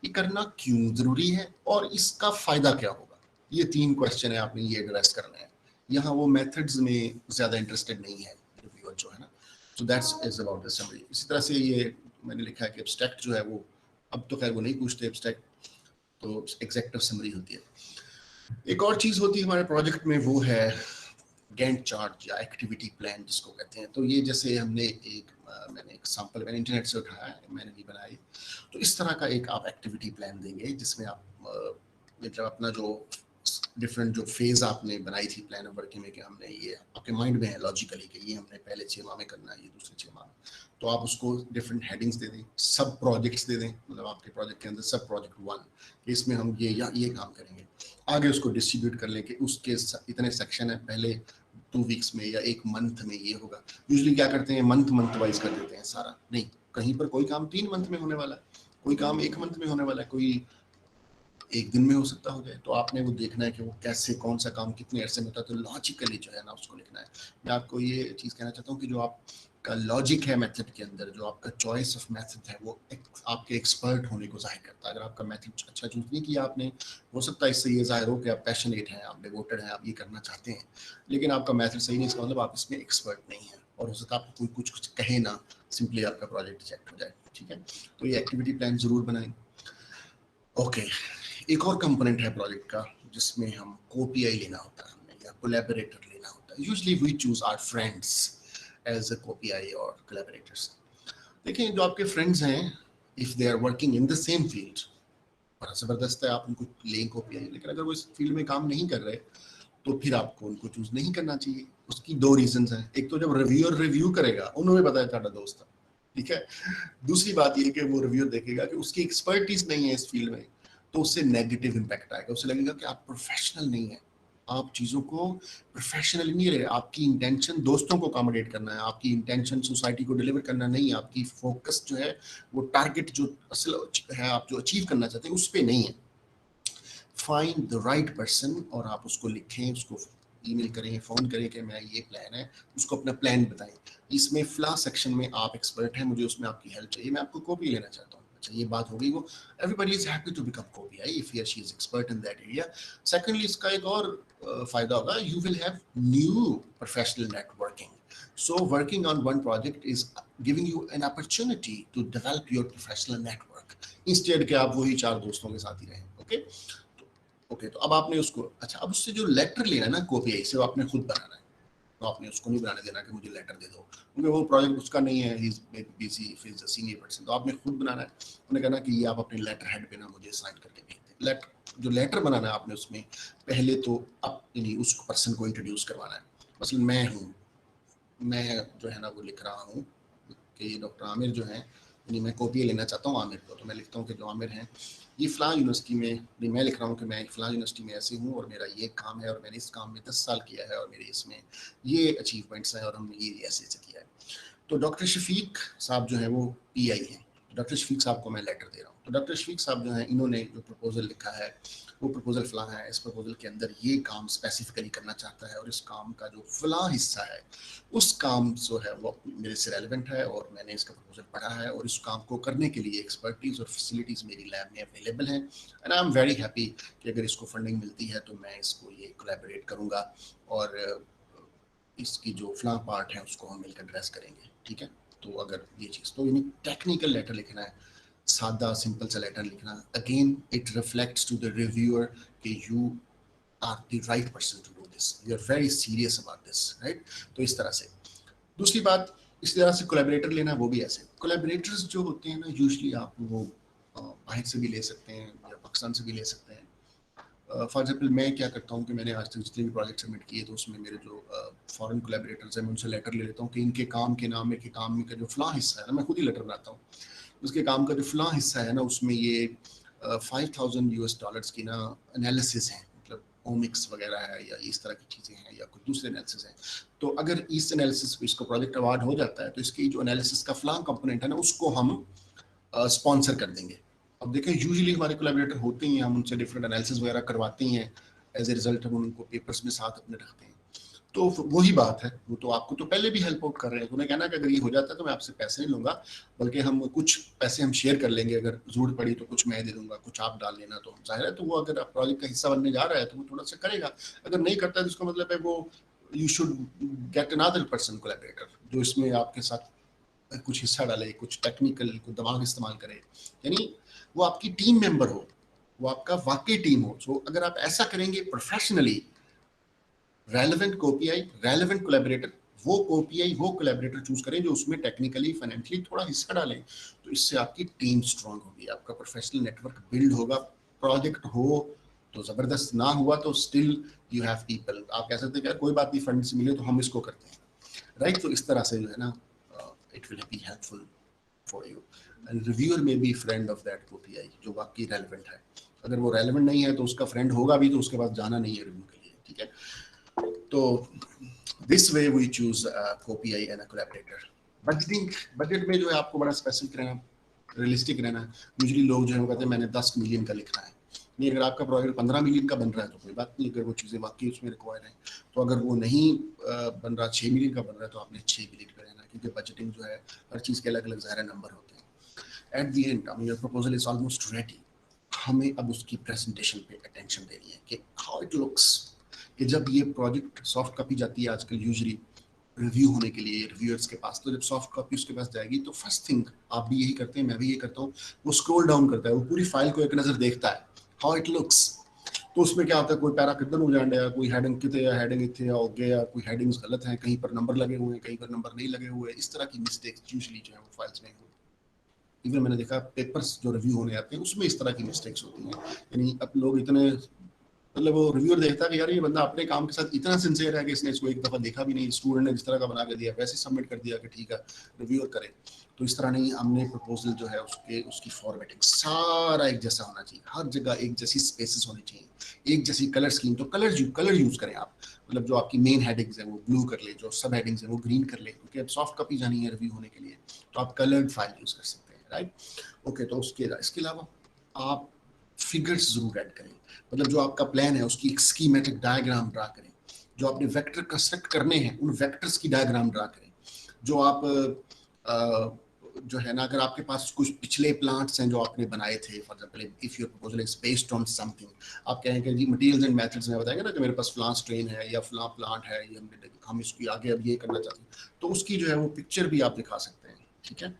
D: ये करना क्यों जरूरी है और इसका फायदा क्या होगा। ये 3 क्वेश्चन है, आपने ये एड्रेस करना है। यहाँ वो मेथड्स में ज्यादा इंटरेस्टेड नहीं है रिव्यूअर जो है ना। So that's is about the summary. इसी तरह से ये मैंने लिखा है कि एब्स्ट्रैक्ट जो है वो अब तो खैर वो नहीं पूछते एब्स्ट्रैक्ट, तो एग्जेक्टिव समरी होती है। एक और चीज होती है हमारे प्रोजेक्ट में, वो है गैंट चार्ट या एक्टिविटी प्लान जिसको कहते हैं। तो ये जैसे हमने मैंने एक सैंपल मैंने इंटरनेट से उठाया है, मैंने नहीं बनाई। तो इस तरह का एक आप एक्टिविटी प्लान देंगे जिसमें आप मतलब अपना जो डिफरेंट जो फेज आपने बनाई थी प्लान ऑफ वर्किंग में, कि हमने ये आपके माइंड में है लॉजिकली कि ये हमने पहले 6 माह में करना है, ये दूसरे 6 माह में, तो आप उसको डिफरेंट हेडिंग्स दे दें, सब प्रोजेक्ट्स दे दें, मतलब आपके प्रोजेक्ट के अंदर सब प्रोजेक्ट 1 इसमें हम ये या ये काम करेंगे। आगे उसको डिस्ट्रीब्यूट कर लें कि उसके इतने सेक्शन है, पहले 2 वीक्स में या 1 मंथ में ये होगा। यूजुअली क्या करते हैं मंथ वाइज कर देते हैं सारा, नहीं, कहीं पर कोई काम 3 मंथ में होने वाला है, कोई काम 1 मंथ में होने वाला है, कोई 1 दिन में हो सकता हो जाए। तो आपने वो देखना है कि वो कैसे कौन सा काम कितने अरसे में होता है, तो लॉजिकली जो है ना उसको लिखना है। मैं आपको ये चीज़ कहना चाहता हूँ कि जो आपका लॉजिक है मेथड के अंदर, जो आपका चॉइस ऑफ मेथड है, वो आपके एक्सपर्ट होने को जाहिर करता है। अगर आपका मेथड अच्छा चूज नहीं किया आपने, हो सकता है इससे ये जाहिर हो कि आप पैशनेट हैं, आप डिवोटेड हैं, आप ये करना चाहते हैं, लेकिन आपका मेथड सही नहीं, इसका मतलब आप इसमें एक्सपर्ट नहीं है और हो सकता है आपको कोई कुछ कहे ना, सिंपली आपका प्रोजेक्ट रिजेक्ट हो जाए। ठीक है, तो ये एक्टिविटी प्लान जरूर बनाएं। ओके, एक और कंपोनेंट है प्रोजेक्ट का जिसमें हम कोपीआई लेना होता है हमें, या कोलैबोरेटर लेना होता है। Usually we choose our friends as a co PI और कोलैबोरेटर्स। देखिए जो आपके फ्रेंड्स हैं, if they are working in the same field, बड़ा जबरदस्त है, आप उनको लें कोपीआई, लेकिन अगर वो इस फील्ड में काम नहीं कर रहे तो फिर आपको उनको चूज नहीं करना चाहिए। उसकी 2 रीजंस हैं। एक तो जब रिव्यूअर रिव्यू करेगा, उन्होंने बताया था दोस्त, ठीक है। दूसरी बात ये कि वो रिव्यूअर देखेगा कि उसकी एक्सपर्टीज नहीं है इस फील्ड में, तो उससे नेगेटिव इंपैक्ट आएगा, उससे लगेगा कि आप प्रोफेशनल नहीं है, आप चीज़ों को प्रोफेशनल नहीं रहे, आपकी इंटेंशन दोस्तों को अकोमोडेट करना है, आपकी इंटेंशन सोसाइटी को डिलीवर करना नहीं है, आपकी फोकस जो है वो टारगेट जो असल है आप जो अचीव करना चाहते हैं उस पर नहीं है। फाइंड द राइट पर्सन और आप उसको लिखें, उसको ईमेल करें, फोन करें कि मैं ये प्लान है, उसको अपना प्लान बताएं, इसमें फ्ला सेक्शन में आप एक्सपर्ट हैं, मुझे उसमें आपकी हेल्प चाहिए, मैं आपको कॉपी लेना चाहता हूँ। अच्छा, ये बात हो गई, वो everybody is happy to become co-PI if he और she is expert in that area. Secondly, इसका एक और फायदा होगा, you will have new professional networking. So working on one project is giving you an opportunity to develop your professional network instead कि आप वही 4 दोस्तों के साथ ही रहें। ओके, तो अब आपने उसको, अच्छा, अब उससे जो लेटर लेना है ना कोपीआई से, वो आपने खुद बनाना है, तो आपने उसको नहीं बनाने देना कि मुझे लेटर दे दो, क्योंकि वो प्रोजेक्ट उसका नहीं है, he is busy, he is a senior person, तो आपने खुद बनाना है। उन्होंने कहना कि ये आप अपने लेटर हेड पे ना मुझे साइन करके भेज दें। लेटर जो लेटर बनाना है आपने, उसमें पहले तो अपनी उस पर्सन को इंट्रोड्यूस करवाना है। मसलन मैं जो है ना वो लिख रहा हूँ कि डॉक्टर आमिर जो है, यानी मैं कॉपी लेना चाहता हूँ आमिर को, तो मैं लिखता हूँ कि जो आमिर हैं ये फ़लाँ यूनिवर्सिटी में, मैं लिख रहा हूँ कि मैं फ़लाँ यूनिवर्सिटी में ऐसे हूँ और मेरा ये काम है और मैंने इस काम में 10 साल किया है और मेरे इसमें ये अचीवमेंट्स हैं और हमने ये ऐसे किया है। तो डॉक्टर शफीक साहब जो है वो पीआई हैं, डॉक्टर शफीक साहब को मैं लेटर दे रहा हूँ। तो डॉक्टर शफीक साहब जो हैं, इन्होंने जो प्रपोजल लिखा है वो प्रपोजल फ़लाँ है, इस प्रपोजल के अंदर ये काम स्पेसिफिकली करना चाहता है और इस काम का जो फ़लाँ हिस्सा है उस काम जो है वो मेरे से रेलिवेंट है और मैंने इसका प्रपोजल पढ़ा है और इस काम को करने के लिए एक्सपर्टीज़ और फैसिलिटीज़ मेरी लैब में अवेलेबल हैं and I am very happy कि अगर इसको फंडिंग मिलती है तो मैं इसको ये कोलैबोरेट करूँगा और इसकी जो फ़लाँ पार्ट है उसको हम मिलकर एड्रेस करेंगे। ठीक है, तो अगर ये चीज़, तो यानी टेक्निकल लेटर लिखना है, सादा सिंपल सा लेटर लिखना। Again it reflects to the reviewer कि you are the right person to do this, you are very serious about this, right. तो इस तरह से। दूसरी बात, इस तरह से कोलैबोरेटर लेना, वो भी ऐसे। कोलैबोरेटर्स जो होते हैं ना, यूजुअली आप वो बाहर से भी ले सकते हैं या पाकिस्तान से भी ले सकते हैं। फॉर एग्जाम्पल मैं क्या करता हूँ कि मैंने आज तक जितने भी प्रोजेक्ट सबमिट किए तो उसमें मेरे जो फॉरेन कोलैबोरेटर्स हैं मैं उनसे लेटर ले लेता हूँ कि इनके काम के नाम में, के काम का जो फ़लाँ हिस्सा है ना, मैं खुद ही लेटर बनाता हूँ, उसके काम का जो फ़लाँ हिस्सा है ना उसमें ये $5,000 की ना एनालिसिस है, मतलब ओमिक्स वगैरह है या इस तरह की चीज़ें हैं या कुछ दूसरे एनालिसिस हैं। तो अगर इस एनालिसिस इसको प्रोजेक्ट अवार्ड हो जाता है तो इसकी जो एनालिसिस का फलां कंपोनेंट है ना उसको हम स्पॉन्सर कर देंगे। अब देखें यूजुअली हमारे कोलैबोरेटर होते हैं, हम उनसे डिफरेंट एनालिसिस वगैरह करवाते हैं, एज ए रिजल्ट हम उनको पेपर्स में साथ अपने रखते हैं। तो वही बात है, वो तो आपको तो पहले भी हेल्प आउट कर रहे हैं, तो उन्हें कहना कि अगर ये हो जाता है तो मैं आपसे पैसे नहीं लूंगा, बल्कि हम कुछ पैसे हम शेयर कर लेंगे, अगर जरूरत पड़ी तो कुछ मैं दे दूंगा, कुछ आप डाल लेना। तो जाहिर है तो वो अगर प्रोजेक्ट का हिस्सा बनने जा रहा है तो वो थोड़ा सा करेगा, अगर नहीं करता है तो इसका मतलब है वो you should get another person collaborator जो इसमें आपके साथ कुछ हिस्सा डाले, कुछ टेक्निकल कुछ दिमाग इस्तेमाल करे, यानी वो आपकी टीम मेंबर हो, वो आपका वाकई टीम हो। सो अगर आप ऐसा करेंगे प्रोफेशनली, रेलेवेंट कोपीआई, रेलेवेंट कोलैबोरेटर, वो कोपीआई वो कोलैबोरेटर चूज करें जो उसमें टेक्निकली फाइनेंशियली थोड़ा हिस्सा डालें, तो इससे आपकी टीम स्ट्रांग होगी, आपका प्रोफेशनल नेटवर्क बिल्ड होगा। प्रोजेक्ट हो तो जबरदस्त, ना हुआ तो स्टिल यू हैव पीपल, आप कह सकते हैं कि कोई बात नहीं, फंड से मिले तो हम इसको करते हैं, राइट। तो इस तरह से जो है ना it will be helpful for you, and reviewer में बी फ्रेंड ऑफ दैट कोपीआई जो वाकई रेलेवेंट है। अगर वो रेलेवेंट नहीं है तो उसका फ्रेंड होगा भी तो उसके पास जाना नहीं है रिव्यू के लिए, ठीक है। तो this way we choose co-PI and a collaborator. Budgeting, budget में जो है आपको बड़ा स्पेसिफिक रहना, रियलिस्टिक रहना। यूजुअली लोग जो है वो कहते हैं मैंने 10 मिलियन का लिखना है, नहीं, अगर आपका प्रोजेक्ट 15 मिलियन का बन रहा है तो कोई बात नहीं, अगर वो चीज़ें वाकई उसमें रिक्वायर्ड है। तो अगर वो नहीं बन रहा, 6 मिलियन का बन रहा है तो आपने 6 मिलियन का रहना, क्योंकि बजटिंग जो है हर चीज़ के अलग अलग ज़ाहिर नंबर होते हैं। At the end your proposal is almost ready, हमें अब उसकी प्रेजेंटेशन पे अटेंशन देनी है कि हाउ इट लुक्स, कि जब ये प्रोजेक्ट सॉफ्ट कॉपी जाती है आजकल यूजुअली रिव्यू होने के लिए रिव्यूअर्स के पास, तो जब सॉफ्ट कॉपी उसके पास जाएगी तो फर्स्ट थिंग आप भी यही करते हैं, मैं भी ये करता हूँ, वो स्क्रॉल डाउन करता है, वो पूरी फाइल को एक नज़र देखता है हाउ इट लुक्स। तो उसमें क्या होता है, कोई पैरा किधर हो जाए या कोई हेडिंग कितने या हेडिंग इतने हो गया या कोई हेडिंग्स गलत हैं, कहीं पर नंबर लगे हुए हैं, कहीं पर नंबर नहीं लगे हुए, इस तरह की मिस्टेक्स यूजुअली जो है वो फाइल्स में होती। इवन मैंने देखा पेपर्स जो रिव्यू होने आते हैं उसमें इस तरह की मिस्टेक्स होती हैं, यानी अब लोग इतने, मतलब वो रिव्यूअर देखता है कि यार ये बंदा अपने काम के साथ इतना सिंसियर है कि इसने इसको एक दफ़ा देखा भी नहीं, स्टूडेंट ने जिस तरह का बना के दिया वैसे सबमिट कर दिया कि ठीक है रिव्यूअर करे। तो इस तरह नहीं, हमने प्रपोजल जो है उसकी फॉर्मेटिंग सारा एक जैसा होना चाहिए, हर जगह एक जैसी स्पेसेस होनी चाहिए, एक जैसी कलर स्कीम। तो कलर यूज करें आप, मतलब जो आपकी मेन हेडिंग्स है वो ब्लू कर ले, जो सब हेडिंग्स है वो ग्रीन कर ले, क्योंकि अब सॉफ्ट कॉपी जानी है रिव्यू होने के लिए तो आप कलर्ड फाइल यूज कर सकते हैं, राइट। ओके, तो इसके अलावा आप फिगर्स जरूर ऐड करें, मतलब जो आपका प्लान है उसकी एक स्कीमेटिक डायग्राम ड्रा करें, जो आपने वेक्टर कंस्ट्रक्ट करने हैं उन वेक्टर्स की डायग्राम ड्रा करें, जो आप जो है ना, अगर आपके पास कुछ पिछले प्लांट्स हैं जो आपने बनाए थे, for example if your proposal is based on something, आप कहें कि जी मटेरियल्स एंड मेथड्स में बताएंगे ना कि मेरे पास फलां स्ट्रेन है या फलां प्लांट है, ये हम इसकी आगे अब ये करना चाहते हैं, तो उसकी जो है वो पिक्चर भी आप दिखा सकते हैं, ठीक है।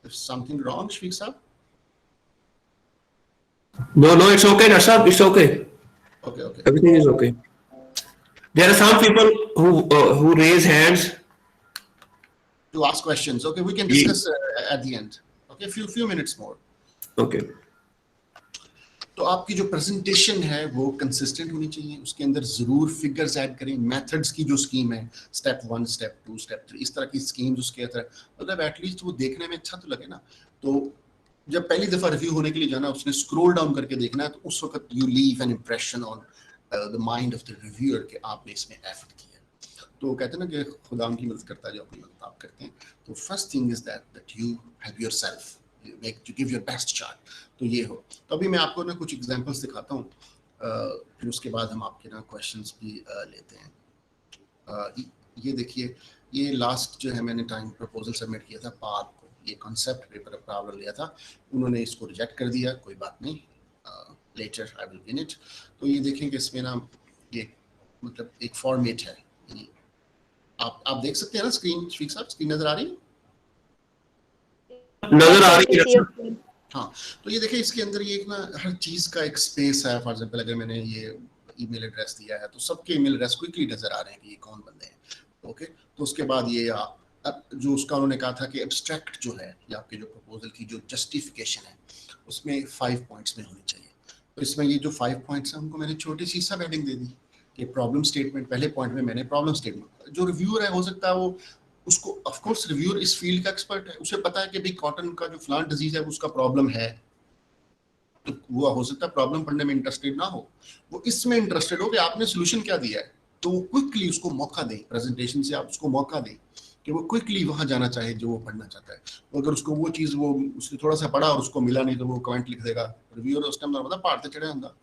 D: समथिंग रॉन्ग शफीक साहब?
E: No, it's okay, Nasab, it's okay.
D: Okay.
E: Everything is okay. There are some people who raise hands
D: to ask questions. Okay, we can discuss at the end. Okay, few minutes more.
E: Okay.
D: तो आपकी जो प्रेजेंटेशन है वो कंसिस्टेंट होनी चाहिए, उसके अंदर जरूर फिगर्स ऐड करें, मेथड्स की जो स्कीम है स्टेप 1 स्टेप 2 स्टेप 3 इस तरह की स्कीम्स उसके अंदर, मतलब एटलीस्ट वो देखने में अच्छा तो लगे ना। तो जब पहली दफा रिव्यू होने के लिए जाना, उसने स्क्रॉल डाउन करके देखना है, तो उस वक्त you leave an impression on the mind of the reviewer कि आपने इसमें एफर्ट किया। तो कहते हैं ना कि खुदा उनकी मदद करता है जो अपनी मदद आप करते हैं। तो first thing is that you help yourself, to give your best shot. तो ये हो, तो अभी मैं आपको ना कुछ एग्जांपल्स दिखाता हूँ, फिर उसके बाद हम आपके ना क्वेश्चंस भी लेते हैं। ये देखिए, ये लास्ट जो है मैंने टाइम प्रपोजल सबमिट किया था पार्क को, ये कॉन्सेप्ट पेपर प्रॉब्लम लिया था, उन्होंने इसको रिजेक्ट कर दिया, कोई बात नहीं, later I will win it. तो ये देखेंगे इसमें ना ये मतलब एक फॉर्मेट है, आप देख सकते हैं ना स्क्रीन, शफीक साहब स्क्रीन नजर आ रही है?
E: नजर आ रही है।
D: हाँ, तो ये देखिए इसके अंदर ये एक ना हर चीज का एक स्पेस है। फॉर एग्जांपल अगर मैंने ये ईमेल एड्रेस दिया है तो सबके ईमेल एड्रेस क्विकली नजर आ रहे हैं कि ये कौन बंदे हैं। ओके, तो उसके बाद ये जो उसका उन्होंने कहा था कि एब्स्ट्रैक्ट जो है या आपके जो प्रपोजल की जो जस्टिफिकेशन है उसमें 5 पॉइंट्स में होनी चाहिए। तो इसमें ये जो 5 पॉइंट्स हैं उनको मैंने छोटी सी सब हेडिंग दे दी कि प्रॉब्लम स्टेटमेंट, पहले पॉइंट में मैंने प्रॉब्लम स्टेटमेंट, जो रिव्यूअर है हो सकता है वो उसको, ऑफ कोर्स रिव्यूअर इस फील्ड का एक्सपर्ट है, उसे पता है कि भाई कॉटन का जो फ्लांट डिजीज है उसका प्रॉब्लम है, तो वो हो सकता है प्रॉब्लम पढ़ने में इंटरेस्टेड ना हो, वो इसमें इंटरेस्टेड हो कि आपने सोल्यूशन क्या दिया है, तो वो क्विकली उसको मौका दें, प्रेजेंटेशन से आप उसको मौका दें कि वो क्विकली वहां जाना चाहे जो वो पढ़ना चाहता है। तो अगर उसको वो चीज़ वो उसने थोड़ा सा पढ़ा और उसको मिला नहीं तो वो कमेंट लिख देगा, रिव्यूअर उस टाइम मतलब पार्ट चढ़े होगा,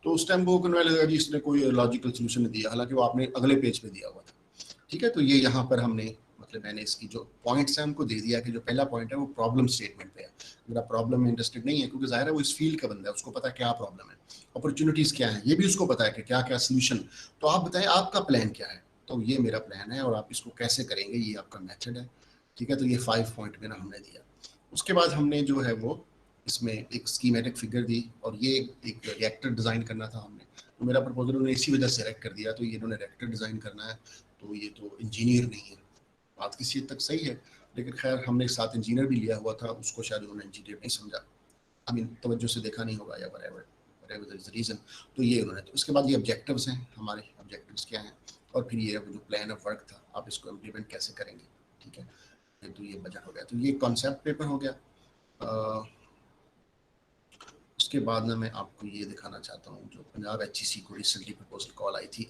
D: तो उस टाइम वो कन्वे लगेगा जी इसने कोई लॉजिकल सोल्यूशन नहीं दिया, हालांकि वो आपने अगले पेज पे दिया हुआ था। ठीक है, तो ये यहाँ पर हमने मतलब मैंने इसकी जो पॉइंट्स हैं उनको दे दिया कि जो पहला पॉइंट है वो प्रॉब्लम स्टेटमेंट पे है। अगर आप प्रॉब्लम में इंटरेस्टेड नहीं है, क्योंकि जाहिर है वो इस फील्ड का बंदा है, उसको पता है क्या प्रॉब्लम है, अपॉर्चुनिटीज क्या है, ये भी उसको पता है कि क्या क्या सोल्यूशन, तो आप बताएं आपका प्लान क्या है। तो ये मेरा प्लान है और आप इसको कैसे करेंगे, ये आपका मेथड है। ठीक है, तो ये 5 पॉइंट में हमने दिया। उसके बाद हमने जो है वो इसमें एक स्कीमेटिक फिगर दी और ये एक रिएक्टर डिज़ाइन करना था हमने, तो मेरा प्रपोजल उन्होंने इसी वजह से सेलेक्ट कर दिया, तो ये इन्होंने रिएक्टर डिज़ाइन करना है, तो ये तो इंजीनियर नहीं है, बात किसी हद तक सही है, लेकिन खैर हमने एक साथ इंजीनियर भी लिया हुआ था, उसको शायद उन्होंने इंजीनियर नहीं समझा, आई मीन तवज्जो से देखा नहीं होगा या whatever is the reason। तो ये उन्होंने, तो उसके बाद ये ऑब्जेक्टिव्स हैं, हमारे ऑब्जेक्टिव्स क्या हैं, और फिर ये जो प्लान ऑफ वर्क था आप इसको इम्प्लीमेंट कैसे करेंगे। ठीक है, तो ये बजट हो गया, तो ये कॉन्सेप्ट पेपर हो गया। उसके बाद ना मैं आपको ये दिखाना चाहता हूँ जो पंजाब HEC को रिसेंटली प्रपोजल कॉल आई थी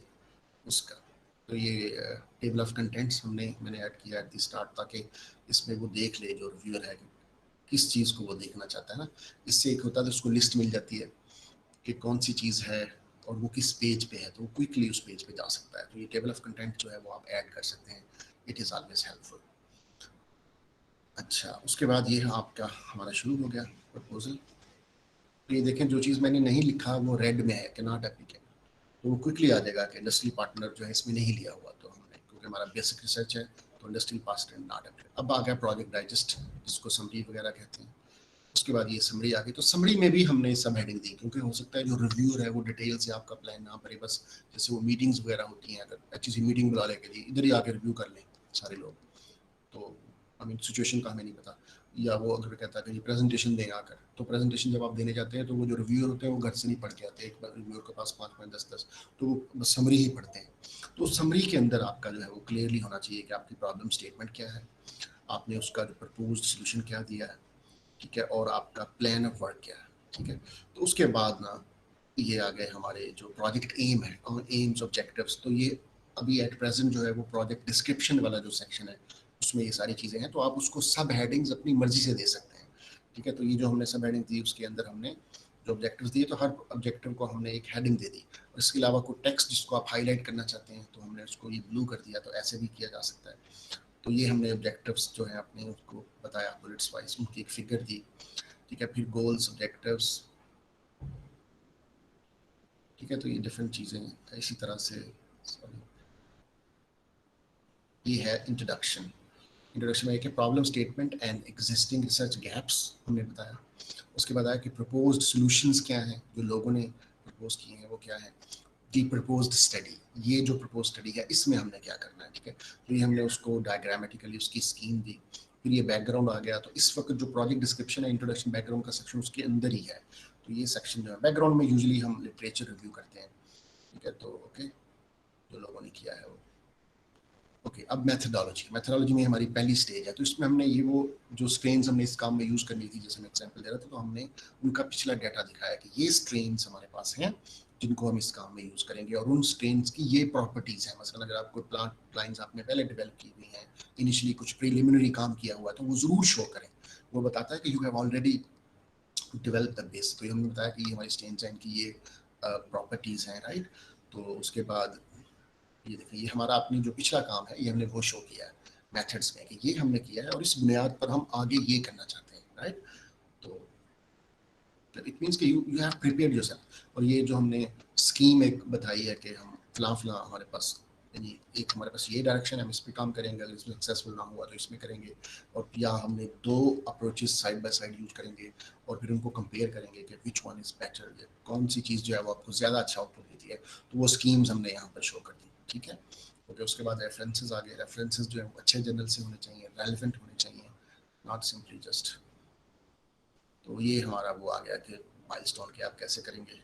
D: उसका, तो ये टेबल ऑफ कंटेंट्स मैंने ऐड किया एट द स्टार्ट, ताकि इसमें वो देख ले जो रिव्यूअर है किस चीज़ को वो देखना चाहता है ना। इससे एक होता है तो उसको लिस्ट मिल जाती है कि कौन सी चीज़ है और वो किस पेज पे है, तो वो क्विकली उस पेज पे जा सकता है। तो ये टेबल ऑफ कंटेंट जो है वो आप ऐड कर सकते हैं, इट इज़ ऑलवेज हेल्पफुल। अच्छा, उसके बाद ये आपका हमारा शुरू हो गया प्रपोजल। तो ये देखें जो चीज़ मैंने नहीं लिखा वो रेड में है कि नॉट एप्लीकेबल, तो वो क्विकली आ जाएगा कि इंडस्ट्री पार्टनर जो है इसमें नहीं लिया हुआ, तो हमने क्योंकि हमारा बेसिक रिसर्च है तो इंडस्ट्री पार्टनर नॉट एप्लीकेबल। अब आ गया प्रोजेक्ट डाइजेस्ट जिसको समरी वगैरह कहते हैं। उसके बाद ये समरी आ गई, तो समरी में भी हमने सब हेडिंग दी, क्योंकि हो सकता है जो रिव्यूअर है वो डिटेल से आपका प्लान ना भरे, बस जैसे वो मीटिंग्स वगैरह होती हैं, अगर अच्छी सी मीटिंग बुला लेके जी इधर ही आके रिव्यू कर लें सारे लोग, तो आई मीन सिचुएशन का हमें नहीं पता, या वो अगर कहता है कि ये प्रेजेंटेशन दें आकर, तो प्रेजेंटेशन जब आप देने जाते हैं तो वो जो रिव्यूअर होते हैं वो घर से नहीं पढ़ के आते, एक बार रिव्यूअर के पास 5-5 10 तो वो बस समरी ही पढ़ते हैं। तो समरी के अंदर आपका जो है वो क्लियरली होना चाहिए कि आपकी प्रॉब्लम स्टेटमेंट क्या है, आपने उसका जो प्रपोज्ड सोल्यूशन क्या दिया है, ठीक है, और आपका प्लान ऑफ वर्क क्या है। ठीक है, तो उसके बाद ना ये आ गए हमारे जो प्रोजेक्ट एम है, एम्स ऑब्जेक्टिव्स, तो ये अभी एट प्रेजेंट जो है वो प्रोजेक्ट डिस्क्रिप्शन वाला जो सेक्शन है उसमें ये सारी चीज़ें हैं, तो आप उसको सब हेडिंग्स अपनी मर्जी से दे सकते हैं। ठीक है, तो ये जो हमने सब हेडिंग दी उसके अंदर हमने जो ऑब्जेक्टिव्स दिए, तो हर ऑब्जेक्टिव को हमने एक हेडिंग दे दी, और इसके अलावा कोई टेक्स्ट जिसको आप हाईलाइट करना चाहते हैं तो हमने उसको ये ब्लू कर दिया, तो ऐसे भी किया जा सकता है। तो ये हमने ऑब्जेक्टिव्स जो है अपने उसको बताया बुलेट्स वाइज, उनकी एक फिगर दी। ठीक है, फिर गोल्स ऑब्जेक्टिव्स, ठीक है, तो ये डिफरेंट चीज़ें हैं। इसी तरह से सॉरी ये है इंट्रोडक्शन। इंट्रोडक्शन में एक problem statement and existing research gaps हमने बताया। उसके बाद आया कि प्रपोज्ड सॉल्यूशंस क्या हैं, जो लोगों ने प्रपोज किए हैं वो क्या है। दी प्रपोज्ड स्टडी, ये जो प्रपोज स्टडी है इसमें हमने क्या करना है। ठीक है, तो ये हमने उसको डायग्रामेटिकली उसकी स्कीम दी। फिर ये बैकग्राउंड आ गया, तो इस वक्त जो प्रोजेक्ट डिस्क्रिप्शन है इंट्रोडक्शन बैकग्राउंड का सेक्शन उसके अंदर ही है, तो ये सेक्शन जो है बैकग्राउंड में यूजुअली हम लिटरेचर रिव्यू करते हैं। ठीक है, तो ओके जो लोगों ने किया है वो ओके। अब मेथडोलॉजी में हमारी पहली स्टेज है, तो इसमें हमने ये वो जो स्ट्रेन्स हमने इस काम में यूज़ करनी थी, जैसे मैं एग्जांपल दे रहा था, तो हमने उनका पिछला डाटा दिखाया कि ये स्ट्रेन्स हमारे पास हैं जिनको हम इस काम में यूज़ करेंगे, और उन स्ट्रेन्स की ये प्रॉपर्टीज़ हैं। मसलन अगर आपको प्लांट लाइन्स आपने पहले डेवलप की हुई हैं, इनिशियली कुछ प्रीलिमिनरी काम किया हुआ है, तो वो ज़रूर शो करें। वो बताता है कि you have already develop the base, तो ये हमने बताया कि ये हमारी स्ट्रेन्स हैं, इनकी ये प्रॉपर्टीज़ हैं, राइट। तो उसके बाद ये देखिए, ये हमारा अपनी जो पिछला काम है ये हमने वो शो किया है मेथड्स में कि ये हमने किया है और इस बुनियाद पर हम आगे ये करना चाहते हैं, राइट। तो इट मीन्स कि यू हैव प्रिपेयर्ड योरसेल्फ। और ये जो हमने स्कीम एक बताई है कि हम फला हमारे पास, यानी एक हमारे पास ये डायरेक्शन है, हम इस पे काम करेंगे, अगर इसमें सक्सेसफुल ना हुआ तो इसमें करेंगे, और या हमने 2 approaches side by side use करेंगे और फिर उनको कंपेयर करेंगे कि विच वन इज़ बेटर, कौन सी चीज़ जो है वो आपको ज़्यादा अच्छा आउटपुट देती है। तो वो स्कीम्स हमने यहाँ पर शो कर दी। ठीक है, ओके। उसके बाद रेफरेंसेस आ गए। रेफरेंसेस जो है अच्छे जर्नल से होने चाहिए, रेलिवेंट होने चाहिए, नॉट सिंपली जस्ट। तो ये हमारा वो आ गया कि माइलस्टोन के आप कैसे करेंगे।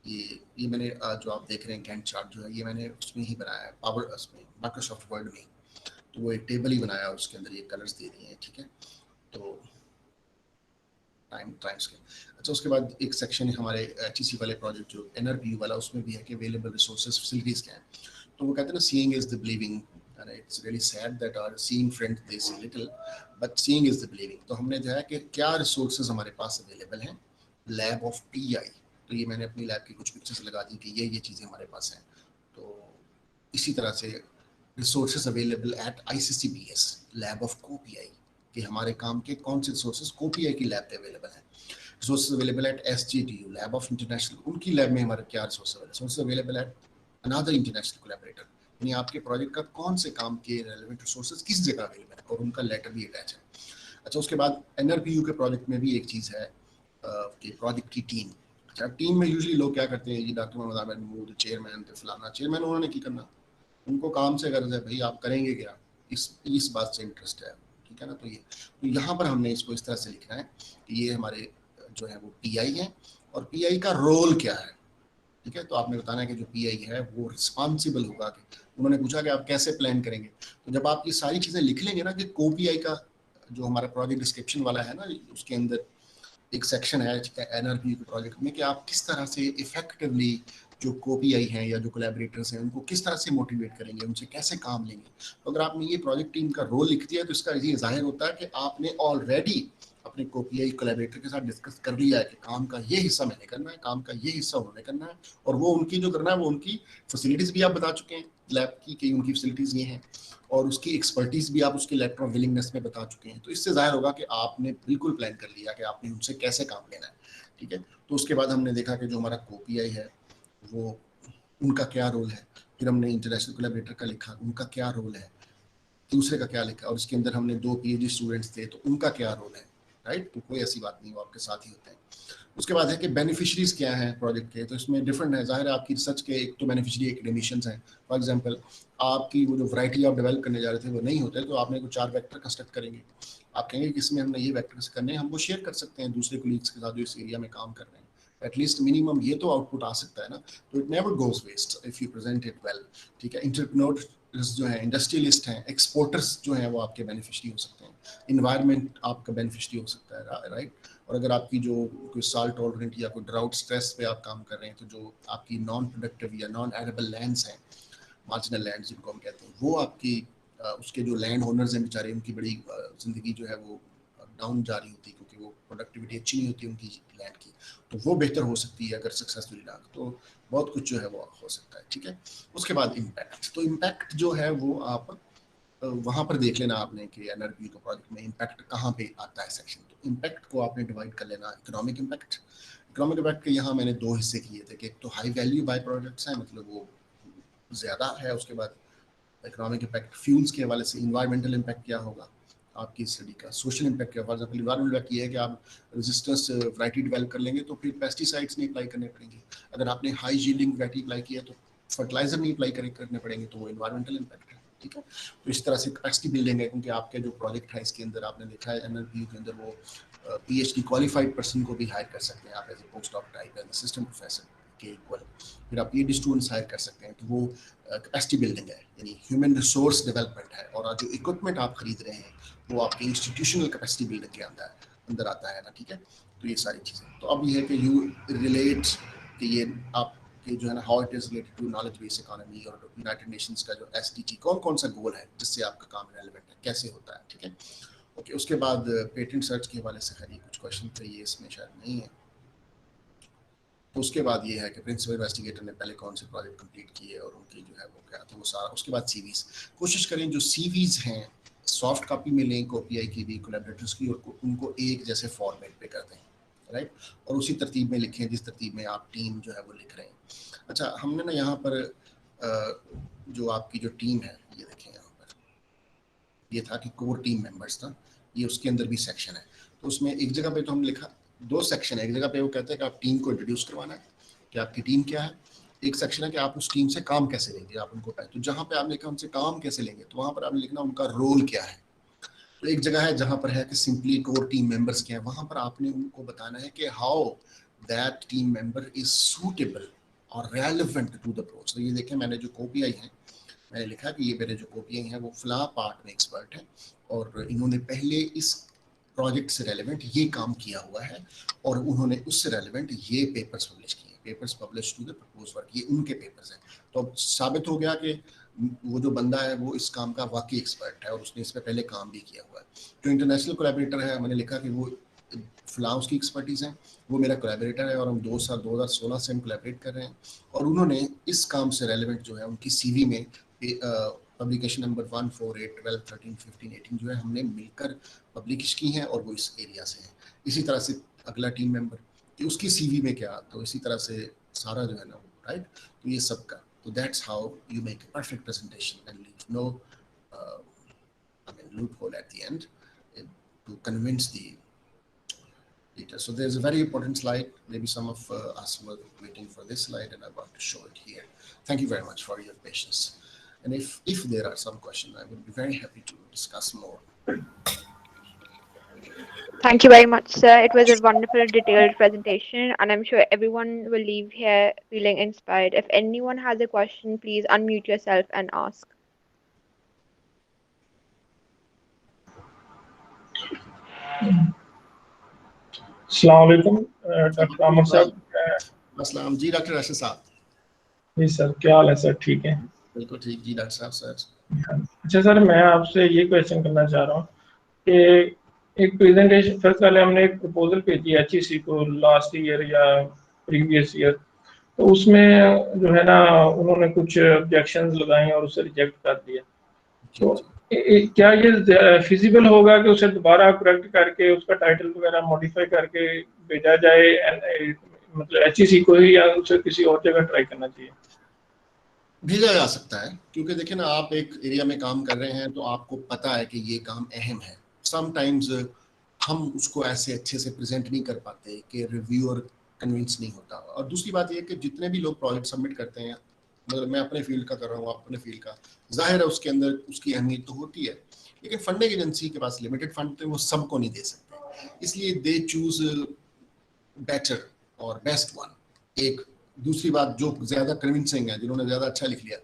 D: ये मैंने जो आप देख रहे हैं गैंट चार्ट जो है ये मैंने उसमें ही बनाया है, पावर उसमें माइक्रोसॉफ्ट वर्ड में। तो वो एक टेबल ही बनाया और उसके अंदर ये कलर्स दे दिए हैं। ठीक है, तो टाइम के। अच्छा, उसके बाद एक सेक्शन है हमारे HEC वाले प्रोजेक्ट जो NRPU वाला, उसमें भी है कि अवेलेबल रिसोर्सेज फैसिलिटीज क्या है। तो वो कहते हैं ना, seeing is the believing, and it's really sad that our seeing friend they see little but seeing is the believing. तो हमने जो है कि क्या रिसोर्सेज हमारे पास अवेलेबल हैं लैब ऑफ PI। तो ये मैंने अपनी लैब की कुछ पिक्चर्स लगा दी कि ये चीज़ें हमारे पास हैं। तो इसी तरह से resources available at ICCPS lab of CoPI, कि हमारे काम के कौन से रिसोर्सेज CoPI की लैब पे अवेलेबल हैं। Resources available at SGTU lab of international, उनकी लैब में हमारे क्या resources available at another international collaborator, यानी आपके प्रोजेक्ट का कौन से काम के रेलेवेंट रिसोर्सेज किस जगह अवेलेबल है, और उनका लेटर भी अटैच है। अच्छा, उसके बाद NRPU के प्रोजेक्ट में भी एक चीज़ है कि प्रोजेक्ट की टीम। अच्छा, टीम में यूजुअली लोग क्या करते हैं, ये डॉक्टर मोहम्मद आमिर महमूद चेयरमैन थे, फलाना चेयरमैन, उन्होंने की करना, उनको काम से गर्ज है, भाई आप करेंगे क्या, इस बात से इंटरेस्ट है, ठीक है ना। तो यहाँ पर हमने इसको इस तरह से लिखना है कि ये हमारे जो है वो PI है, और PI का रोल क्या है, ठीक है। तो आपने बताना है कि जो PI है वो रिस्पॉन्सिबल होगा, कि उन्होंने पूछा कि आप कैसे प्लान करेंगे। तो जब आप ये सारी चीज़ें लिख लेंगे ना, कि CoPI का जो हमारा प्रोजेक्ट डिस्क्रिप्शन वाला है ना, उसके अंदर एक सेक्शन है NRPU के प्रोजेक्ट में कि आप किस तरह से इफेक्टिवली जो CoPI हैं या जो कोलैबोरेटर्स हैं उनको किस तरह से मोटिवेट करेंगे, उनसे कैसे काम लेंगे। तो अगर आपने ये प्रोजेक्ट टीम का रोल लिख दिया तो इसका ये जाहिर होता है कि आपने ऑलरेडी अपने CoPI कोलैबोरेटर के साथ डिस्कस कर लिया है कि काम का ये हिस्सा मैंने करना है, काम का ये हिस्सा उन्होंने करना है, और वो उनकी जो करना है वो उनकी फैसिलिटीज़ भी आप बता चुके हैं लैब की कि उनकी फैसिलिटीज़ ये हैं, और उसकी एक्सपर्टीज भी आप उसके लेटर ऑफ विलिंगनेस में बता चुके हैं। तो इससे जाहिर होगा कि आपने बिल्कुल प्लान कर लिया कि आपने उनसे कैसे काम लेना है, ठीक है। तो उसके बाद हमने देखा कि जो हमारा CoPI है वो उनका क्या रोल है, फिर हमने इंटरनेशनल कोलैबोरेटर का लिखा, उनका क्या रोल है, दूसरे का क्या लिखा, और इसके अंदर हमने 2 PhD स्टूडेंट्स थे तो उनका क्या रोल है, राइट। तो कोई ऐसी बात नहीं, वो आपके साथ ही होते हैं। उसके बाद है कि बेनिफिशरीज क्या हैं प्रोजेक्ट के, तो इसमें डिफरेंट है, जाहिर है आपकी रिसर्च के एक तो बेनिफिशरी एकेडमिशियंस हैं। फॉर एग्जांपल आपकी वो जो वैरायटी आप डेवलप करने जा रहे थे वो नहीं होते, तो आपने कुछ 4 वेक्टर कंस्ट्रक्ट करेंगे, आप कहेंगे कि इसमें हमने ये वेक्टर्स करने हैं, हम वो शेयर कर सकते हैं दूसरे कोलीग्स के साथ जो इस एरिया में काम कर रहे हैं, एटलीस्ट मिनिमम ये तो आउटपुट आ सकता है ना। तो it never goes waste if you present it well, ठीक है। एंटरप्रेन्योर्स जो है, इंडस्ट्रियलिस्ट हैं, एक्सपोर्टर्स जो हैं वो आपके बेनिफिशरी हो सकते हैं, इन्वायरमेंट आपका बेनिफिशरी हो सकता है, राइट। और अगर आपकी जो कोई साल्ट टॉलरेंट या कोई ड्राउट स्ट्रेस पे आप काम कर रहे हैं, तो जो आपकी नॉन प्रोडक्टिव या नॉन एडेबल लैंड्स हैं, मार्जिनल लैंड जिनको हम कहते हैं, वो आपकी उसके जो लैंड ओनर्स हैं बेचारे, उनकी बड़ी ज़िंदगी जो है वो डाउन जा रही होती है, क्योंकि वो प्रोडक्टिविटी अच्छी नहीं होती उनकी लैंड की, तो वो बेहतर हो सकती है अगर सक्सेसफुली डाल, तो बहुत कुछ जो है वो हो सकता है, ठीक है। उसके बाद इम्पैक्ट, तो इम्पैक्ट जो है वो आप वहाँ पर देख लेना आपने कि NRPU के प्रोजेक्ट में इम्पैक्ट कहाँ पे आता है सेक्शन। तो इम्पैक्ट को आपने डिवाइड कर लेना, इकोनॉमिक इम्पैक्ट के यहाँ मैंने 2 हिस्से किए थे कि एक तो हाई वैल्यू बाय प्रोडक्ट्स हैं, मतलब वो ज़्यादा है, उसके बाद इकोनॉमिक इम्पैक्ट फ्यूल्स के हवाले से, इन्वायरमेंटल इम्पैक्ट क्या होगा आपकी स्टडी का, सोशल इम्पैक्ट क्या, फॉर एग्जाम्पल इन्वायरमेंटल इम्पैक्ट ये है कि आप रेजिस्टेंस वैरायटी डेवलप कर लेंगे तो फिर पेस्टिसाइड्स नहीं अप्लाई करने पड़ेंगे, अगर आपने हाई यील्डिंग वैरायटी अप्लाई किया तो फर्टिलाइजर नहीं अप्लाई करने पड़ेंगे, तो वो इन्वायरमेंटल इम्पैक्ट है, ठीक है। तो इस तरह से कैपेसिटी बिल्डिंग है, क्योंकि आपके जो प्रोजेक्ट है इसके अंदर आपने देखा है NRPU के अंदर वो PhD क्वालिफाइड पर्सन को भी हायर कर सकते हैं आप as a post doc type, as assistant professor के इक्वल, फिर आप PhD स्टूडेंट्स हायर कर सकते हैं। तो वो कैपेसिटी बिल्डिंग है, यानी ह्यूमन रिसोर्स डेवलपमेंट है, और जो इक्विपमेंट आप खरीद रहे हैं वो आपकी इंस्टीट्यूशनल कैपेसिटी बिल्डिंग के अंदर आता है ना, ठीक है। तो ये सारी चीज़ें, तो अब ये है कि यू रिलेट कि ये आपके जो है ना, how it is related to knowledge based economy और यूनाइटेड नेशंस का जो SDG कौन सा गोल है जिससे आपका काम रेलेवेंट है, कैसे होता है, ठीक है। ओके, उसके बाद पेटेंट सर्च के हवाले से खैर कुछ क्वेश्चन थे, ये इसमें शायद नहीं है। तो उसके बाद ये है कि प्रिंसिपल इन्वेस्टिगेटर ने पहले कौन से प्रोजेक्ट कंप्लीट किए और उनकी जो है वो क्या, तो वो सारा। उसके बाद CVs, कोशिश करें जो CVs हैं सॉफ्ट कॉपी में लें CoPI की भी, कोलैबोरेटर्स की, और उनको एक जैसे फॉर्मेट पे कर दें, राइट, और उसी तरतीब में लिखें जिस तरतीब में आप टीम जो है वो लिख रहे हैं। अच्छा, हमने ना यहाँ पर जो आपकी जो टीम है, ये देखें यहाँ पर, ये था कि कोर टीम मेंबर्स था, ये उसके अंदर भी सेक्शन है। तो उसमें एक जगह पे तो हम लिखा 2 सेक्शन है, एक जगह पे वो कहते हैं कि आप टीम को इंट्रोड्यूस करवाना है कि आपकी टीम क्या है, एक सेक्शन है कि आप उस टीम से काम कैसे लेंगे, आप उनको पाए। तो जहाँ पे आपने लिखा उनसे काम कैसे लेंगे, तो वहाँ पर आपने लिखना उनका रोल क्या है। तो एक जगह है जहाँ पर है कि सिंपली कोर टीम मेंबर्स क्या है, वहाँ पर आपने उनको बताना है कि how that team member is suitable और रेलेवेंट टू द प्रोच। तो ये देखें, मैंने जो CoPI है मैंने लिखा कि ये मेरे जो CoPI हैं वो फला पार्ट में एक्सपर्ट है, और इन्होंने पहले इस प्रोजेक्ट से रेलेवेंट ये काम किया हुआ है और उन्होंने उससे रेलेवेंट ये पेपर्स पब्लिश किए, papers publish to the propose work, ये उनके पेपर्स हैं। तो अब साबित हो गया कि वो जो बंदा है वो इस काम का वाकई एक्सपर्ट है और उसने इस पर पहले काम भी किया हुआ है। जो इंटरनेशनल कोलैबोरेटर है, मैंने लिखा कि वो फलां उसकी एक्सपर्टीज़ है, वो मेरा कोलैबोरेटर है और हम 2016 से हम कोलैबोरेट कर रहे हैं और उन्होंने इस काम से रेलेवेंट जो है उनकी सीवी में पब्लिकेशन नंबर 1, 4, 8, 12, 13, 15, 18 जो है हमने मिलकर पब्लिश की हैं और वो इस एरिया से हैं। इसी तरह से अगला टीम मेंबर कि उसकी सीवी में क्या, तो इसी तरह से सारा जो है ना, राइट, तो ये सब का, तो that's how you make a perfect presentation and leave no loophole at the end to convince the leader. So there's a very important slide. Maybe some of us were waiting for this slide and I want to show it here. Thank you very much for your patience. And if there are some questions, I would be very happy to discuss more.
B: Thank you very much, sir. It was a wonderful, detailed presentation, and I'm sure everyone will leave here feeling inspired. If anyone has a question, please unmute yourself and ask.
F: अस्सलाम वालेकुम डॉक्टर आमर साहब।
D: अस्सलाम जी डॉक्टर राशिद साहब।
F: जी सर, क्या हाल है सर? ठीक है?
D: बिल्कुल ठीक जी डॉक्टर साहब। सर
F: अच्छा सर, मैं आपसे ये क्वेश्चन करना चाह रहा हूँ कि एक प्रेजेंटेशन, फर्स्ट वाले हमने एक प्रपोजल भेजी HEC को लास्ट ईयर या प्रीवियस ईयर, तो उसमें जो है ना उन्होंने कुछ ऑब्जेक्शंस लगाए और उसे रिजेक्ट कर दिया। तो क्या ये फिजिबल होगा कि उसे दोबारा करेक्ट करके उसका टाइटल वगैरह मॉडिफाई करके भेजा जाए, मतलब HEC को ही, या उसे किसी और जगह ट्राई करना चाहिए?
D: भेजा जा सकता है, क्योंकि देखिए ना, आप एक एरिया में काम कर रहे हैं तो आपको पता है कि ये काम अहम है। समटाइम्स हम उसको ऐसे अच्छे से प्रेजेंट नहीं कर पाते कि रिव्यूअर कन्विंस नहीं होता। और दूसरी बात ये कि जितने भी लोग प्रोजेक्ट सबमिट करते हैं, मतलब मैं अपने फील्ड का कर रहा हूँ, आप अपने फील्ड का, जाहिर है उसके अंदर उसकी अहमियत तो होती है, लेकिन फंडिंग एजेंसी के पास लिमिटेड फंड थे, वो सबको नहीं दे सकते, इसलिए दे चूज बेटर और बेस्ट वन। एक दूसरी बात जो ज्यादा कन्विंसिंग है, जिन्होंने ज्यादा अच्छा लिख लिया,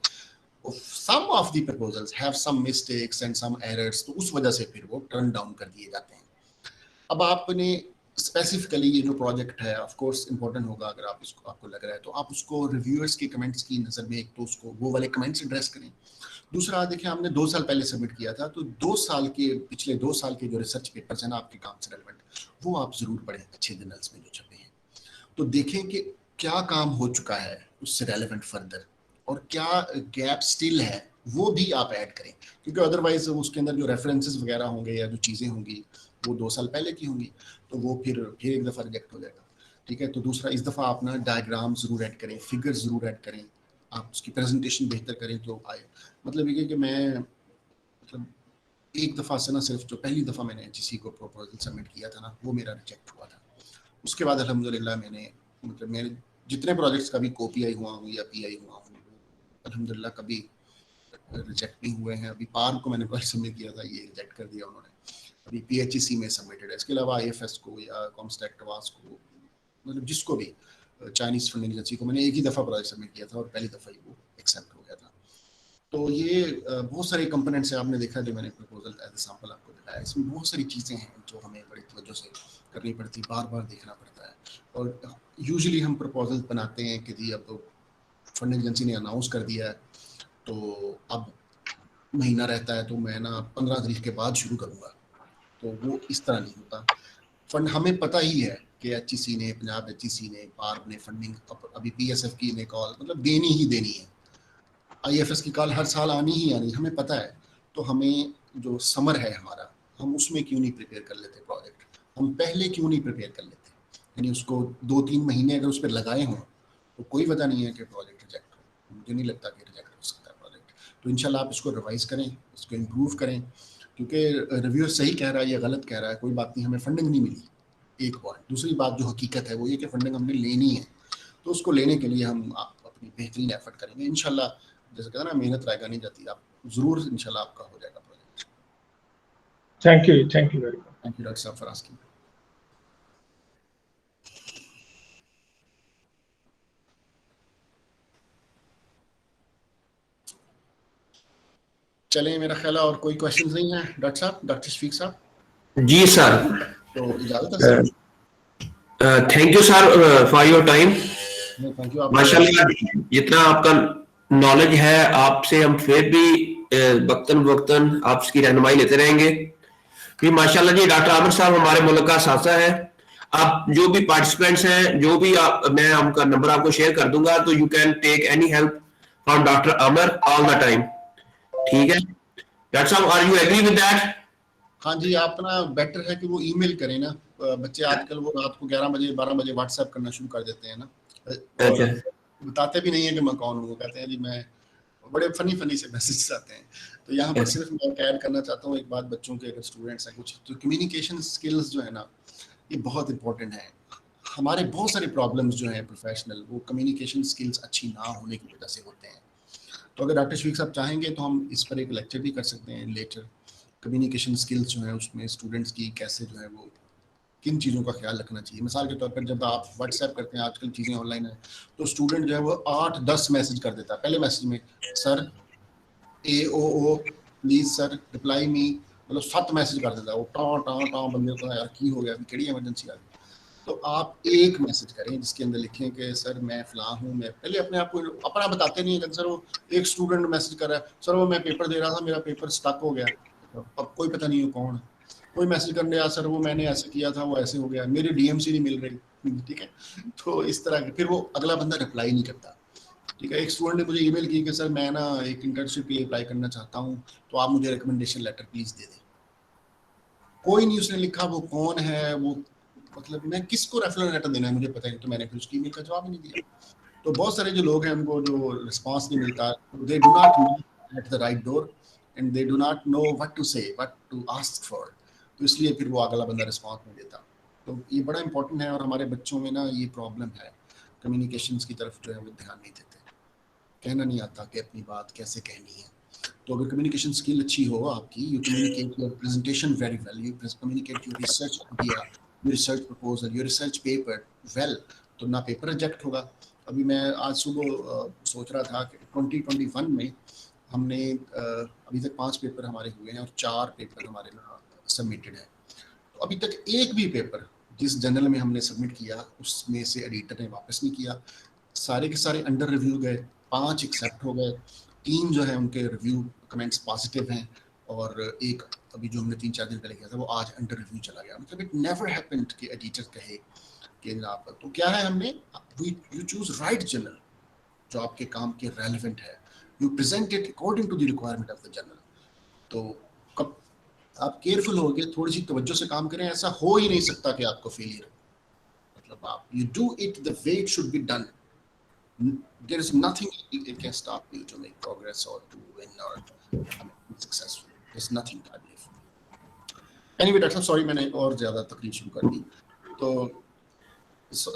D: some of the proposals have some mistakes and some errors, तो उस वजह से फिर वो टर्न डाउन कर दिए जाते हैं। अब आपने स्पेसिफिकली ये जो प्रोजेक्ट है, ऑफ कोर्स इंपॉर्टेंट होगा, अगर आप इसको, आपको लग रहा है तो आप उसको रिव्यूअर्स के कमेंट्स की नज़र में एक तो उसको वो वाले कमेंट्स एड्रेस करें। दूसरा देखिए, हमने 2 साल पहले सबमिट किया था, तो 2 साल के, पिछले 2 साल के जो रिसर्च पेपर्स हैं ना आपके काम से रेलेवेंट, वो आप जरूर पढ़ें, अच्छे जर्नल्स में जो छपे हैं, तो देखें कि क्या काम हो चुका है उससे रेलेवेंट फर्दर, और क्या गैप स्टिल है वो भी आप ऐड करें, क्योंकि अदरवाइज उसके अंदर जो रेफरेंसेस वगैरह होंगे या जो चीज़ें होंगी वो 2 साल पहले की होंगी, तो वो फिर एक दफ़ा रिजेक्ट हो जाएगा। ठीक है, तो दूसरा, इस दफ़ा आप ना डायग्राम ज़रूर ऐड करें, फिगर्स ज़रूर ऐड करें, आप उसकी प्रेजेंटेशन बेहतर करें तो आए। मतलब ये कि मैं, मतलब एक दफ़ा से ना, सिर्फ जो पहली दफ़ा मैंने HEC को प्रपोजल सबमिट किया था ना, वो मेरा रिजेक्ट हुआ था। उसके बाद अल्हम्दुलिल्लाह मैंने, मतलब मेरे जितने प्रोजेक्ट्स कभी को-PI हुआ हूँ या PI हुआ हूँ, अल्हम्दुलिल्लाह कभी रिजेक्ट नहीं हुए हैं। अभी पार को मैंने पहले सबमिट किया था, ये रिजेक्ट कर दिया उन्होंने। अभी PHEC में सबमिटेड है। इसके अलावा IFS को या कॉमस्टेक टवास को, मतलब जिसको भी, चाइनीज़ फंडिंग एजेंसी को मैंने एक ही दफ़ा प्रोजेक्ट सबमिट किया था और पहली दफ़ा ही वो एक्सेप्ट हो गया था। तो ये बहुत सारे कंपोनेंट्स हैं, आपने देखा जो मैंने प्रपोजल एज एग्जांपल आपको दिखाया, इसमें बहुत सारी चीज़ें हैं जो हमें बड़ी तवज्जो से करनी पड़ती, बार बार देखना पड़ता है। और यूजुअली हम प्रपोजल बनाते हैं कि जी अब तो फंडिंग एजेंसी ने अनाउंस कर दिया है, तो अब महीना रहता है, तो मैं ना 15 तारीख के बाद शुरू करूँगा, तो वो इस तरह नहीं होता। फंड हमें पता ही है कि HEC ने, पंजाब HEC ने, पार्क ने फंडिंग, अभी PSF की ने कॉल, मतलब देनी ही देनी है, IFS की कॉल हर साल आनी ही आनी, हमें पता है। तो हमें जो समर है हमारा, हम उसमें क्यों नहीं प्रिपेयर कर लेते प्रोजेक्ट, हम पहले क्यों नहीं प्रिपेयर कर लेते, यानी उसको 2-3 महीने अगर उस पर लगाए हों तो कोई वजह नहीं है कि प्रोजेक्ट रिजेक्ट हो। मुझे नहीं लगता कि रिजेक्ट हो सकता है प्रोजेक्ट। तो इंशाल्लाह आप इसको रिवाइज करें, इसको इम्प्रूव करें, क्योंकि रिव्यूअर सही कह रहा है या गलत कह रहा है, कोई बात नहीं, हमें फंडिंग नहीं मिली, एक पॉइंट। दूसरी बात जो हकीकत है वो ये कि फंडिंग हमने लेनी है, तो उसको लेने के लिए हम अपनी बेहतरीन एफर्ट करेंगे इंशाल्लाह। जैसे कहते हैं ना, मेहनत रायगा नहीं जाती, आप जरूर इंशाल्लाह आपका हो जाएगा project.
F: Thank you very much.
D: Thank you doctor साहब फॉर आस्किंग। चलें, मेरा ख्याल है और कोई क्वेश्चंस नहीं है डॉक्टर साहब, डॉक्टर शफीक साहब।
E: जी सर,
D: तो इजाजत है sir.
E: Thank you sir for your time.
D: Thank you. आप
E: माशाल्लाह जितना आपका नॉलेज है, आपसे हम फिर भी वक्तन वक्तन आपकी रहनुमाई लेते रहेंगे। फिर माशाल्लाह जी, डॉक्टर आमिर साहब हमारे मुल्क का सासा है। आप जो भी पार्टिसिपेंट्स हैं, जो भी आप, मैं उनका नंबर आपको शेयर कर दूंगा, तो you can take any help from doctor Aamir all the time. ठीक है डॉक्टर साहब, are you agree with that?
D: हाँ जी, आप ना बेटर है कि वो ईमेल करें ना। बच्चे आजकल वो रात को 11 बजे 12 बजे व्हाट्सएप करना शुरू कर देते हैं ना, और
E: अच्छा।
D: बताते भी नहीं है कि मैं कौन हूँ। वो कहते हैं जी मैं, बड़े फनी फनी से मैसेज आते हैं। तो यहाँ पर सिर्फ मैं ऐड करना चाहता हूँ एक बात, बच्चों के अगर स्टूडेंट्स हैं कुछ, तो कम्युनिकेशन स्किल्स जो है ना, ये बहुत इंपॉर्टेंट है। हमारे बहुत सारे प्रॉब्लम्स जो हैं प्रोफेशनल, वो कम्युनिकेशन स्किल्स अच्छी ना होने की वजह से होते हैं। तो अगर डॉक्टर शफीक साहब चाहेंगे तो हम इस पर एक लेक्चर भी कर सकते हैं लेटर। कम्युनिकेशन स्किल्स जो है उसमें स्टूडेंट्स की कैसे जो है वो किन चीज़ों का ख्याल रखना चाहिए। मिसाल के तौर पर जब आप व्हाट्सएप करते हैं, आजकल चीज़ें ऑनलाइन है, तो स्टूडेंट जो है वो 8-10 मैसेज कर देता है। पहले मैसेज में sir AOO please sir reply me, मतलब 7 मैसेज कर देता है। वो टाँ टाँ टाँ बंदे को यार की हो गया, अभी केड़ी इमरजेंसी आ गई। तो आप एक मैसेज करें जिसके अंदर लिखें कि सर मैं फलां हूँ। मैं पहले अपने आप को अपना बताते नहीं है। सर वो एक स्टूडेंट मैसेज कर रहा है, सर वो मैं पेपर दे रहा था, मेरा पेपर स्टक हो गया, अब कोई पता नहीं है कौन है। कोई मैसेज करने आ, सर वो मैंने ऐसे किया था, वो ऐसे हो गया, मेरी DMC नहीं मिल रही। ठीक है, तो इस तरह फिर वो अगला बंदा रिप्लाई नहीं करता। ठीक है, एक स्टूडेंट ने मुझे ईमेल की कि सर मैं ना एक इंटर्नशिप के लिए अप्लाई करना चाहता हूँ, तो आप मुझे रिकमेंडेशन लेटर प्लीज दे दें। कोई नहीं उसने लिखा, वो कौन है वो, मतलब मैं किसको रेफरल लेटर देना है मुझे पता नहीं, तो मैंने फिर उसकी ईमेल का जवाब ही नहीं दिया। तो बहुत सारे जो लोग हैं उनको जो रिस्पांस नहीं मिलता, they do not know at the right door and they do not know what to say, what to ask for. तो इसलिए फिर वो अगला बंदा रिस्पांस नहीं देता। तो ये बड़ा इंपॉर्टेंट है, और हमारे बच्चों में ना ये प्रॉब्लम है, कम्युनिकेशंस की तरफ जो है वो ध्यान नहीं देते, कहना नहीं आता कि अपनी बात कैसे कहनी है। तो अगर कम्युनिकेशन स्किल अच्छी हो आपकी, you communicate your presentation very well, you communicate your research idea, your research proposal, your research paper well, तो ना पेपर रिजेक्ट होगा। अभी मैं आज सुबह सोच रहा था कि 2021 में हमने अभी तक 5 पेपर हमारे हुए हैं और 4 पेपर हमारे ना सबमिटेड है। तो अभी तक एक भी पेपर जिस जर्नल में हमने सबमिट किया उसमें से एडिटर ने वापस नहीं किया। सारे के सारे अंडर रिव्यू गए, 5 एक्सेप्ट हो गए, 3 जो है उनके रिव्यू कमेंट्स पॉजिटिव हैं, और एक अभी जो हमने 3-4 दिन पहले किया था वो आज अंडर रिव्यू चला गया। मतलब इट नेवर हैपेंड कि एडिटर कहे कि जनाब, तो क्या है, हमने यू चूज राइट जर्नल जो आपके काम के रेलिवेंट है, you present it according to the requirement of the journal. तो कब आप केयरफुल हो गए, थोड़ी सी तवज्जो से काम करें, ऐसा हो ही नहीं सकता कि आपको फेलियर, मतलब आप you do it the way it should be done. There is nothing it can stop you to make progress or to win or be successful. There's nothing, I believe. Anyway, doctor साहब सॉरी मैंने और ज़्यादा तकलीफ शुरू कर दी। तो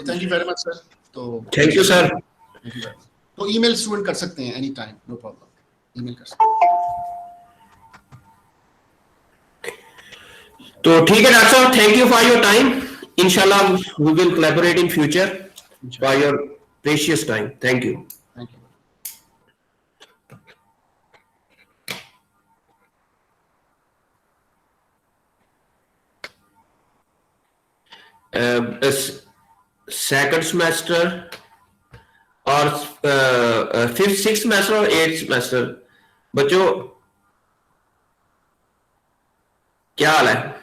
D: thank you very much sir. तो
E: thank you sir.
D: Thank you very much. तो ईमेल स्टूडेंट कर सकते हैं any time, no problem, email कर सकते हैं।
E: तो ठीक है डॉक्टर साहब, thank you for your time. इंशाल्लाह we will collaborate in future for your precious time. Thank you.
D: Thank you.
E: Second semester और 5th 6th सेमेस्टर और 8th सेमेस्टर, बच्चों क्या हाल है?